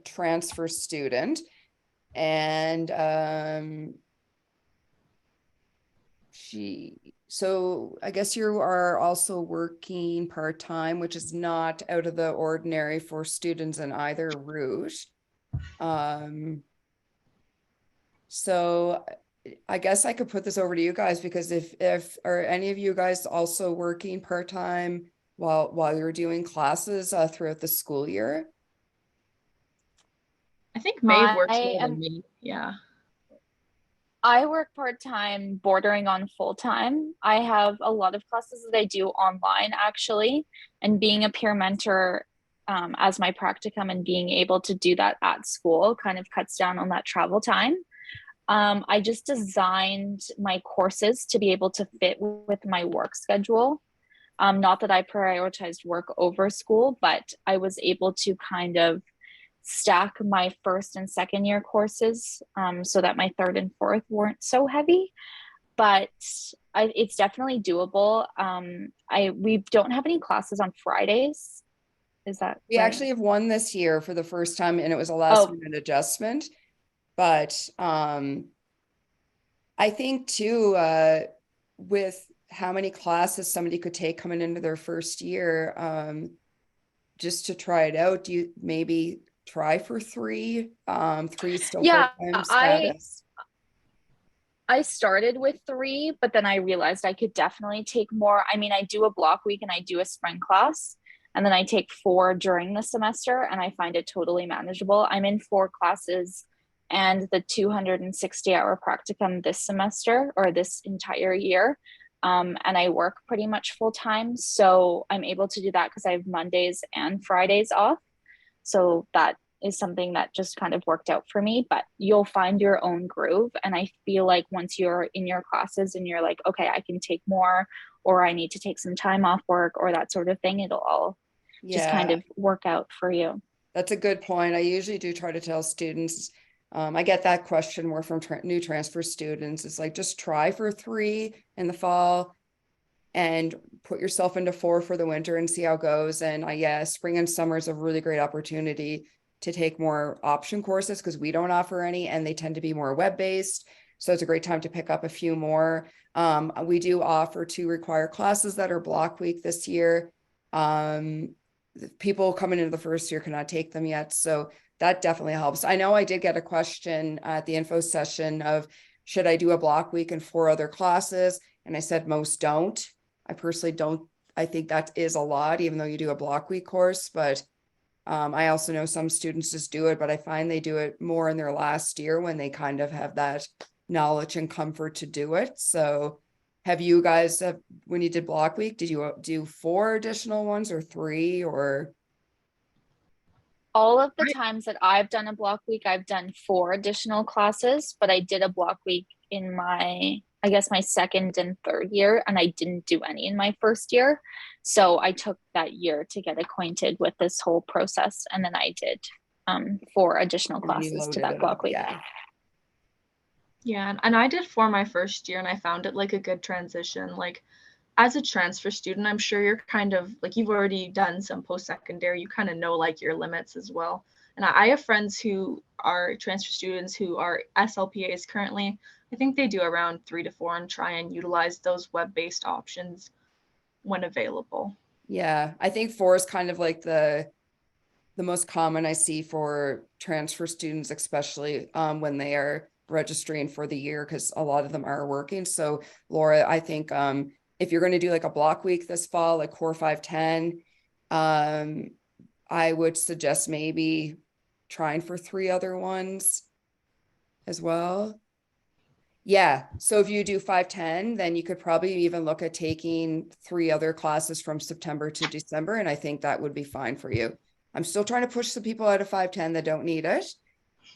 transfer student, and so I guess you are also working part-time, which is not out of the ordinary for students in either route. So I guess I could put this over to you guys, because if are any of you guys also working part-time while you're doing classes throughout the school year?
I think Maeve works
I
more
am
than me. Yeah.
I work part-time, bordering on full-time. I have a lot of classes that I do online actually, and being a peer mentor as my practicum and being able to do that at school kind of cuts down on that travel time. I just designed my courses to be able to fit with my work schedule. Not that I prioritized work over school, but I was able to kind of stack my first and second year courses so that my third and fourth weren't so heavy. But it's definitely doable. We don't have any classes on Fridays. Is that
We
right?
actually have one this year for the first time, and it was a last minute adjustment. But I think too, with how many classes somebody could take coming into their first year, just to try it out, do you maybe try for three? Three is still
Yeah,
full-time status.
I started with 3, but then I realized I could definitely take more. I mean, I do a block week and I do a spring class, and then I take 4 during the semester, and I find it totally manageable. I'm in 4 classes and the 260-hour practicum this semester, or this entire year. And I work pretty much full time. So I'm able to do that because I have Mondays and Fridays off. So that is something that just kind of worked out for me. But you'll find your own groove. And I feel like once you're in your classes and you're like, okay, I can take more, or I need to take some time off work, or that sort of thing, it'll all just kind of work out for you.
That's a good point. I usually do try to tell students, I get that question more from new transfer students. It's like, just try for 3 in the fall and put yourself into 4 for the winter and see how it goes. And yeah, spring and summer is a really great opportunity to take more option courses, because we don't offer any, and they tend to be more web-based. So it's a great time to pick up a few more. We do offer 2 required classes that are block week this year. People coming into the first year cannot take them yet, so that definitely helps. I know I did get a question at the info session of, should I do a block week and 4 other classes? And I said most don't. I personally don't. I think that is a lot, even though you do a block week course. But I also know some students just do it, but I find they do it more in their last year when they kind of have that knowledge and comfort to do it. So have you guys, when you did block week, did you do 4 additional ones or 3, or?
All of the times that I've done a block week, I've done 4 additional classes, but I did a block week in my, I guess, my second and third year, and I didn't do any in my first year. So I took that year to get acquainted with this whole process, and then I did 4 additional classes to that block week.
Yeah, and I did 4 my first year, and I found it like a good transition. Like, as a transfer student, I'm sure you're kind of like, you've already done some post-secondary, you kind of know like your limits as well. And I have friends who are transfer students who are SLPAs currently. I think they do around 3 to 4 and try and utilize those web-based options when available.
Yeah, I think 4 is kind of like the most common I see for transfer students, especially when they are registering for the year, because a lot of them are working. So Laura, I think if you're going to do like a block week this fall, like core 510, I would suggest maybe trying for 3 other ones as well. Yeah, so if you do 510, then you could probably even look at taking 3 other classes from September to December, and I think that would be fine for you. I'm still trying to push some people out of 510 that don't need it,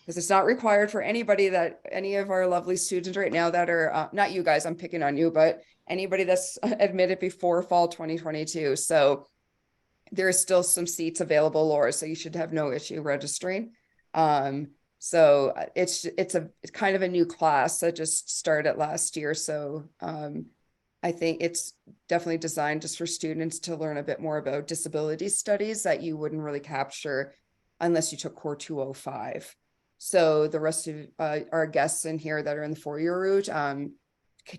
because it's not required for anybody, that any of our lovely students right now that are, not you guys, I'm picking on you, but anybody that's admitted before fall 2022. So there's still some seats available, Laura, so you should have no issue registering. So it's kind of a new class that just started last year. So I think it's definitely designed just for students to learn a bit more about disability studies that you wouldn't really capture unless you took Core 205. So the rest of our guests in here that are in the 4-year route,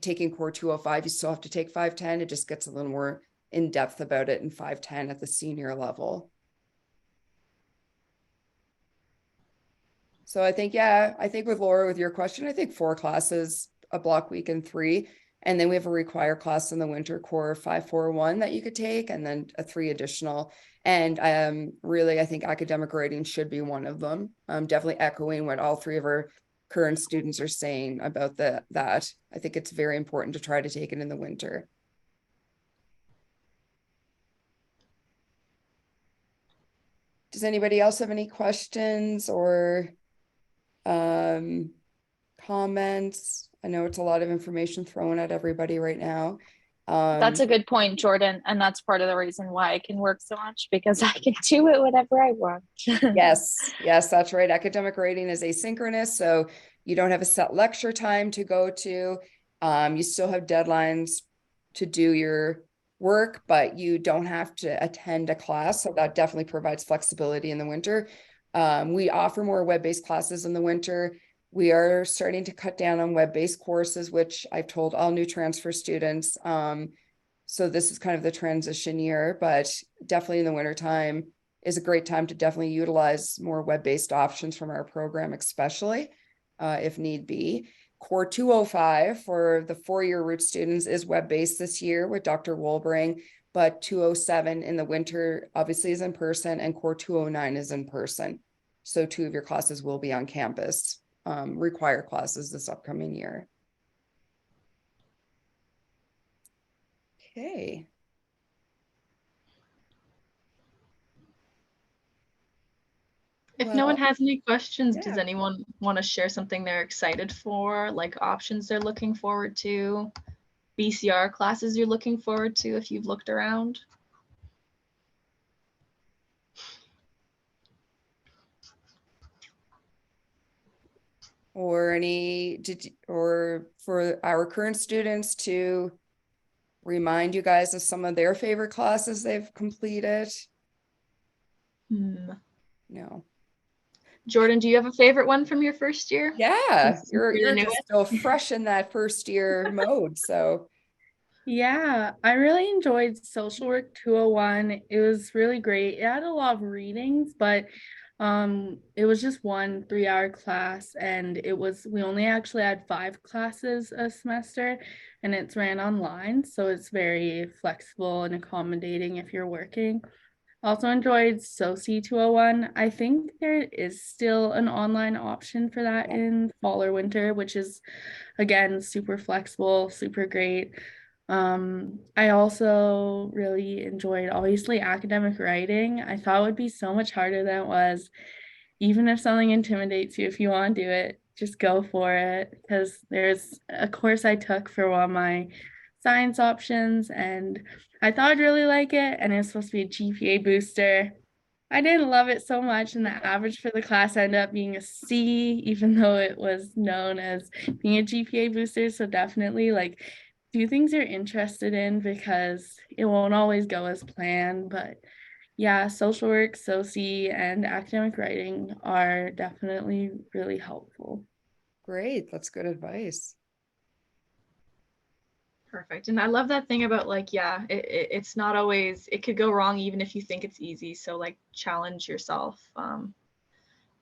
taking Core 205, you still have to take 510. It just gets a little more in depth about it in 510 at the senior level. So I think with Laura, with your question, I think 4 classes, a block week and 3. And then we have a required class in the winter, Core 541, that you could take, and then 3 additional. And really, I think academic writing should be one of them. Definitely echoing what all 3 of our current students are saying about that. I think it's very important to try to take it in the winter. Does anybody else have any questions or comments? I know it's a lot of information thrown at everybody right now.
That's a good point, Jordan. And that's part of the reason why I can work so much, because I can do it whenever I want.
Yes, that's right. Academic writing is asynchronous, so you don't have a set lecture time to go to. You still have deadlines to do your work, but you don't have to attend a class. So that definitely provides flexibility in the winter. We offer more web-based classes in the winter. We are starting to cut down on web-based courses, which I've told all new transfer students. So this is kind of the transition year, but definitely in the wintertime is a great time to definitely utilize more web-based options from our program, especially if need be. Core 205 for the 4-year route students is web-based this year with Dr. Wolbring, but 207 in the winter obviously is in person, and Core 209 is in person. So 2 of your classes will be on campus, required classes this upcoming year. Okay.
If no one has any questions,
yeah.
Does anyone want to share something they're excited for, like options they're looking forward to, BCR classes you're looking forward to if you've looked around?
Or or for our current students to remind you guys of some of their favorite classes they've completed? No.
Jordan, do you have a favorite one from your first year?
Yeah,
Since
you're
the
just
newest?
still fresh in that first year mode. So
Yeah, I really enjoyed Social Work 201. It was really great. It had a lot of readings, but it was just one 3-hour class, and we only actually had 5 classes a semester, and it's ran online, so it's very flexible and accommodating if you're working. Also enjoyed SOCI 201. I think there is still an online option for that in fall or winter, which is again super flexible, super great. I also really enjoyed obviously academic writing. I thought it would be so much harder than it was. Even if something intimidates you, if you want to do it, just go for it. Because there's a course I took for one of my science options, and I thought I'd really like it, and it's supposed to be a GPA booster. I didn't love it so much, and the average for the class ended up being a C, even though it was known as being a GPA booster. So definitely do things you're interested in, because it won't always go as planned. But yeah, social work, SOCI, and academic writing are definitely really helpful.
great. That's good advice.
Perfect. And I love that thing about it's not always, it could go wrong even if you think it's easy. So challenge yourself.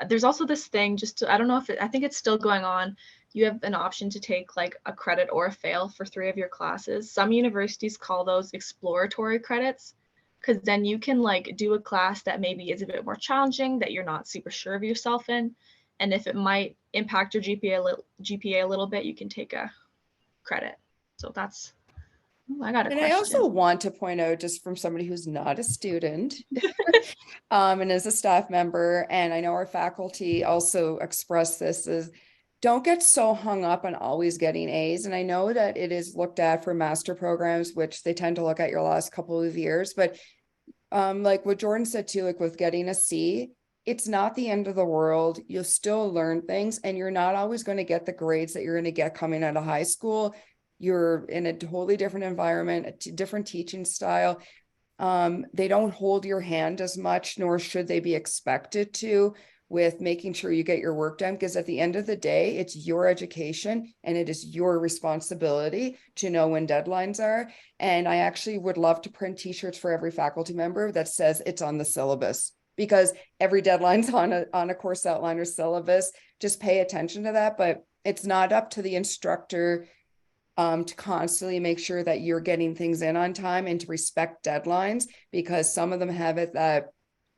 There's also this thing I don't know if I think it's still going on. You have an option to take a credit or a fail for 3 of your classes. Some universities call those exploratory credits, because then you can do a class that maybe is a bit more challenging, that you're not super sure of yourself in. And if it might impact your GPA a little bit, you can take a credit. So I got a question.
I also want to point out, just from somebody who's not a student and is a staff member, and I know our faculty also express this, is don't get so hung up on always getting A's. And I know that it is looked at for master programs, which they tend to look at your last couple of years, but like what Jordan said too, with getting a C, it's not the end of the world. You'll still learn things, and you're not always going to get the grades that you're going to get coming out of high school. You're in a totally different environment, a different teaching style. They don't hold your hand as much, nor should they be expected to, with making sure you get your work done, because at the end of the day, it's your education and it is your responsibility to know when deadlines are. And I actually would love to print t-shirts for every faculty member that says it's on the syllabus, because every deadline's on a course outline or syllabus. Just pay attention to that. But it's not up to the instructor to constantly make sure that you're getting things in on time and to respect deadlines, because some of them have it that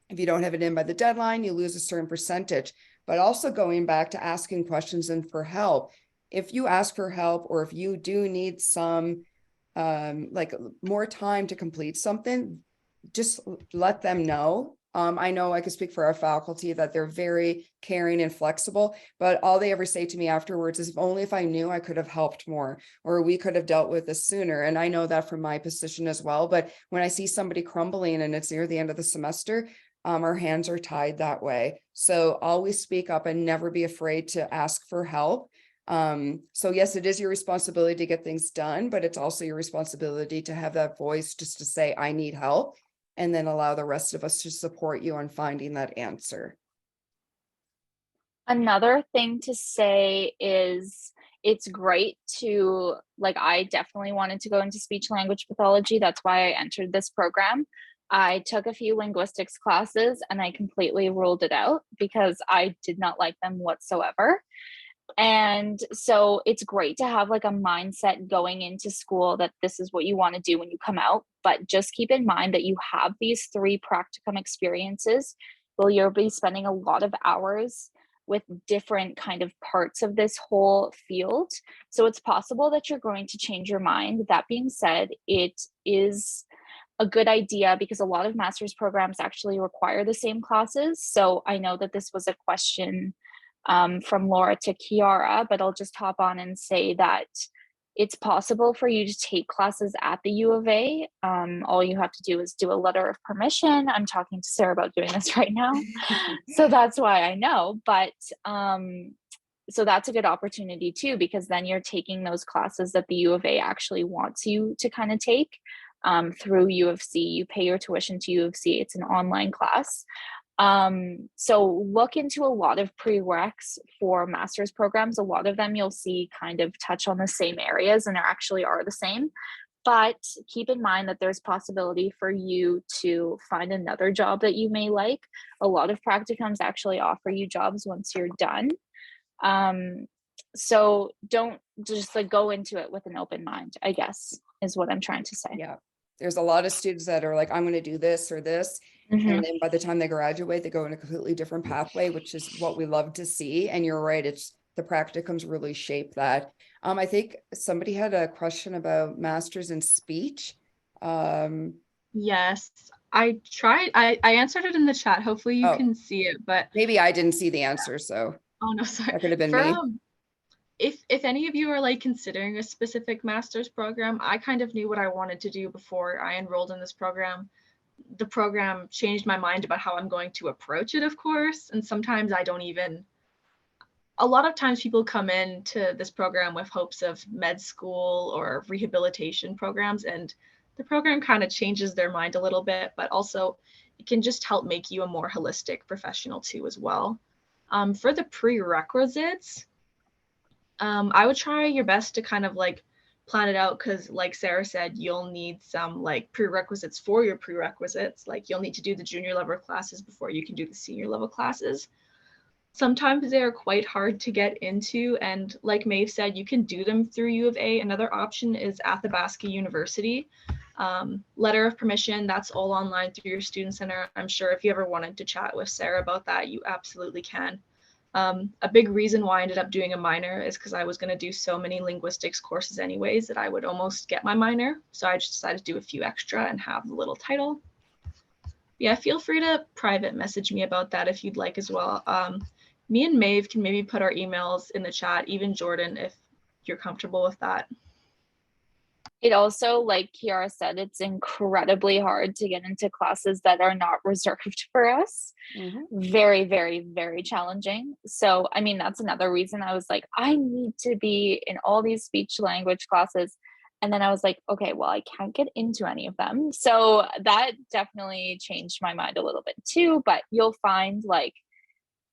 if you don't have it in by the deadline, you lose a certain percentage. But also going back to asking questions and for help. If you ask for help, or if you do need some like more time to complete something, just let them know. I know I could speak for our faculty that they're very caring and flexible, but all they ever say to me afterwards is, if only if I knew, I could have helped more, or we could have dealt with this sooner. And I know that from my position as well. But when I see somebody crumbling and it's near the end of the semester, our hands are tied that way. So always speak up and never be afraid to ask for help. So yes, it is your responsibility to get things done, but it's also your responsibility to have that voice just to say, I need help, and then allow the rest of us to support you on finding that answer.
Another thing to say is it's great to, like, I definitely wanted to go into speech language pathology. That's why I entered this program. I took a few linguistics classes and I completely ruled it out because I did not like them whatsoever. And so it's great to have like a mindset going into school that this is what you want to do when you come out. But just keep in mind that you have these 3 practicum experiences where you'll be spending a lot of hours with different kind of parts of this whole field. So it's possible that you're going to change your mind. That being said, it is a good idea because a lot of master's programs actually require the same classes. So I know that this was a question from Laura to Kiara, but I'll just hop on and say that it's possible for you to take classes at the U of A. All you have to do is do a letter of permission. I'm talking to Sarah about doing this right now. So that's why I know, but so that's a good opportunity too, because then you're taking those classes that the U of A actually wants you to kind of take through U of C. You pay your tuition to U of C. It's an online class. So look into a lot of prereqs for master's programs. A lot of them you'll see kind of touch on the same areas and actually are the same. But keep in mind that there's possibility for you to find another job that you may like. A lot of practicums actually offer you jobs once you're done. So don't just like go into it with an open mind, I guess, is what I'm trying to say.
Yeah. There's a lot of students that are like, I'm going to do this or this. And then by the time they graduate, they go in a completely different pathway, which is what we love to see. And you're right. It's the practicums really shape that. I think somebody had a question about masters in speech.
Yes, I tried. I answered it in the chat. Hopefully you can see it, but
maybe I didn't see the answer. So
oh no, sorry.
That could have been me.
If any of you are like considering a specific master's program, I kind of knew what I wanted to do before I enrolled in this program. The program changed my mind about how I'm going to approach it, of course. And sometimes I don't even, a lot of times people come into this program with hopes of med school or rehabilitation programs, and the program kind of changes their mind a little bit, but also it can just help make you a more holistic professional too as well. For the prerequisites, I would try your best to kind of like plan it out, because like Sarah said, you'll need some like prerequisites for your prerequisites. Like you'll need to do the junior level classes before you can do the senior level classes. Sometimes they are quite hard to get into, and like Maeve said, you can do them through U of A. Another option is Athabasca University. Letter of permission, that's all online through your student center. I'm sure if you ever wanted to chat with Sarah about that, you absolutely can. A big reason why I ended up doing a minor is because I was going to do so many linguistics courses anyways that I would almost get my minor. So I just decided to do a few extra and have the little title. Yeah, feel free to private message me about that if you'd like as well. Me and Maeve can maybe put our emails in the chat, even Jordan, if you're comfortable with that.
It also, like Kiara said, it's incredibly hard to get into classes that are not reserved for us.
Mhm.
Very, very, very challenging. So, I mean, that's another reason I was like, I need to be in all these speech language classes. And then I was like, okay, well, I can't get into any of them. So that definitely changed my mind a little bit too. But you'll find like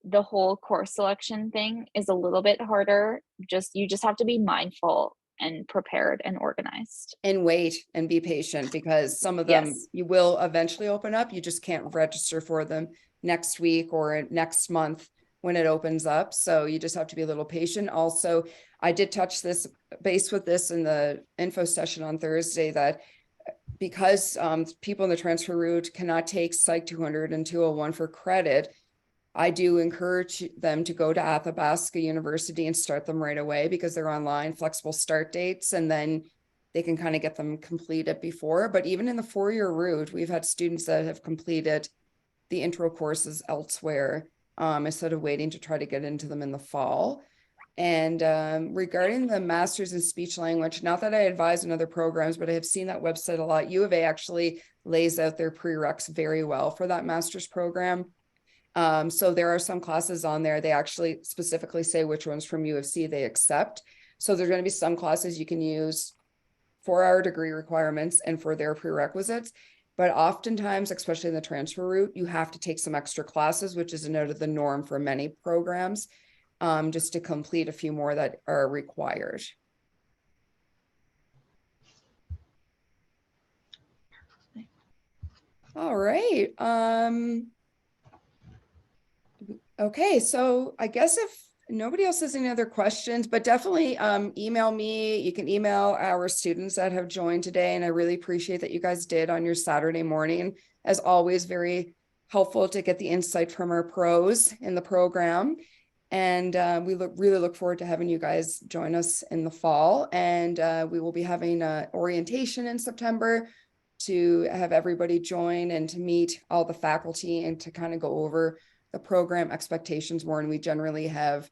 the whole course selection thing is a little bit harder. You just have to be mindful and prepared and organized.
And wait and be patient, because some of them
Yes.
you will eventually open up. You just can't register for them next week or next month when it opens up. So you just have to be a little patient. Also, I did touch this base with this in the info session on Thursday, that because people in the transfer route cannot take Psych 200 and 201 for credit, I do encourage them to go to Athabasca University and start them right away, because they're online, flexible start dates, and then they can kind of get them completed before. But even in the 4-year route, we've had students that have completed the intro courses elsewhere, instead of waiting to try to get into them in the fall. And regarding the master's in speech language, not that I advise in other programs, but I have seen that website a lot. U of A actually lays out their prereqs very well for that master's program. So there are some classes on there, they actually specifically say which ones from U of C they accept. So there's going to be some classes you can use for our degree requirements and for their prerequisites. But oftentimes, especially in the transfer route, you have to take some extra classes, which is out of the norm for many programs, just to complete a few more that are required. All right. Okay, so I guess if nobody else has any other questions, but definitely email me. You can email our students that have joined today, and I really appreciate that you guys did on your Saturday morning. As always, very helpful to get the insight from our pros in the program. And we really look forward to having you guys join us in the fall. And we will be having an orientation in September to have everybody join and to meet all the faculty and to kind of go over the program expectations more. And we generally have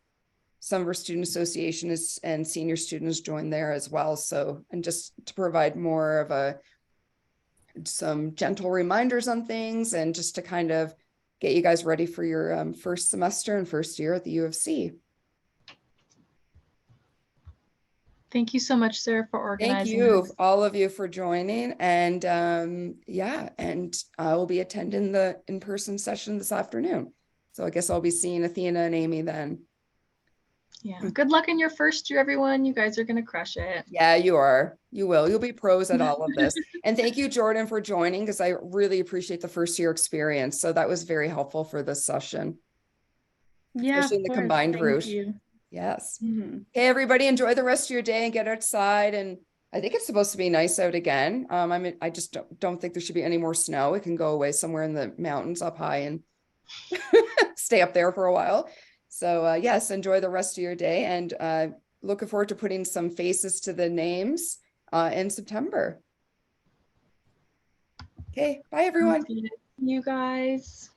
some of our student associations and senior students join there as well. So, and just to provide more of some gentle reminders on things, and just to kind of get you guys ready for your first semester and first year at the U of C.
Thank you so much, Sarah, for
Thank
organizing
you,
this.
all of you, for joining. And yeah, and I will be attending the in-person session this afternoon. So I guess I'll be seeing Athena and Amy then.
Yeah. Good luck in your first year, everyone. You guys are going to crush it.
Yeah, you are. You will. You'll be pros at all of this. And thank you, Jordan, for joining, because I really appreciate the first year experience. So that was very helpful for this session.
Yeah,
Especially in the combined
thank
route.
you.
Yes.
Mhm.
Okay, everybody, enjoy the rest of your day and get outside. And I think it's supposed to be nice out again. I just don't think there should be any more snow. It can go away somewhere in the mountains up high and stay up there for a while. So yes, enjoy the rest of your day, and looking forward to putting some faces to the names in September. Okay, bye everyone.
You guys.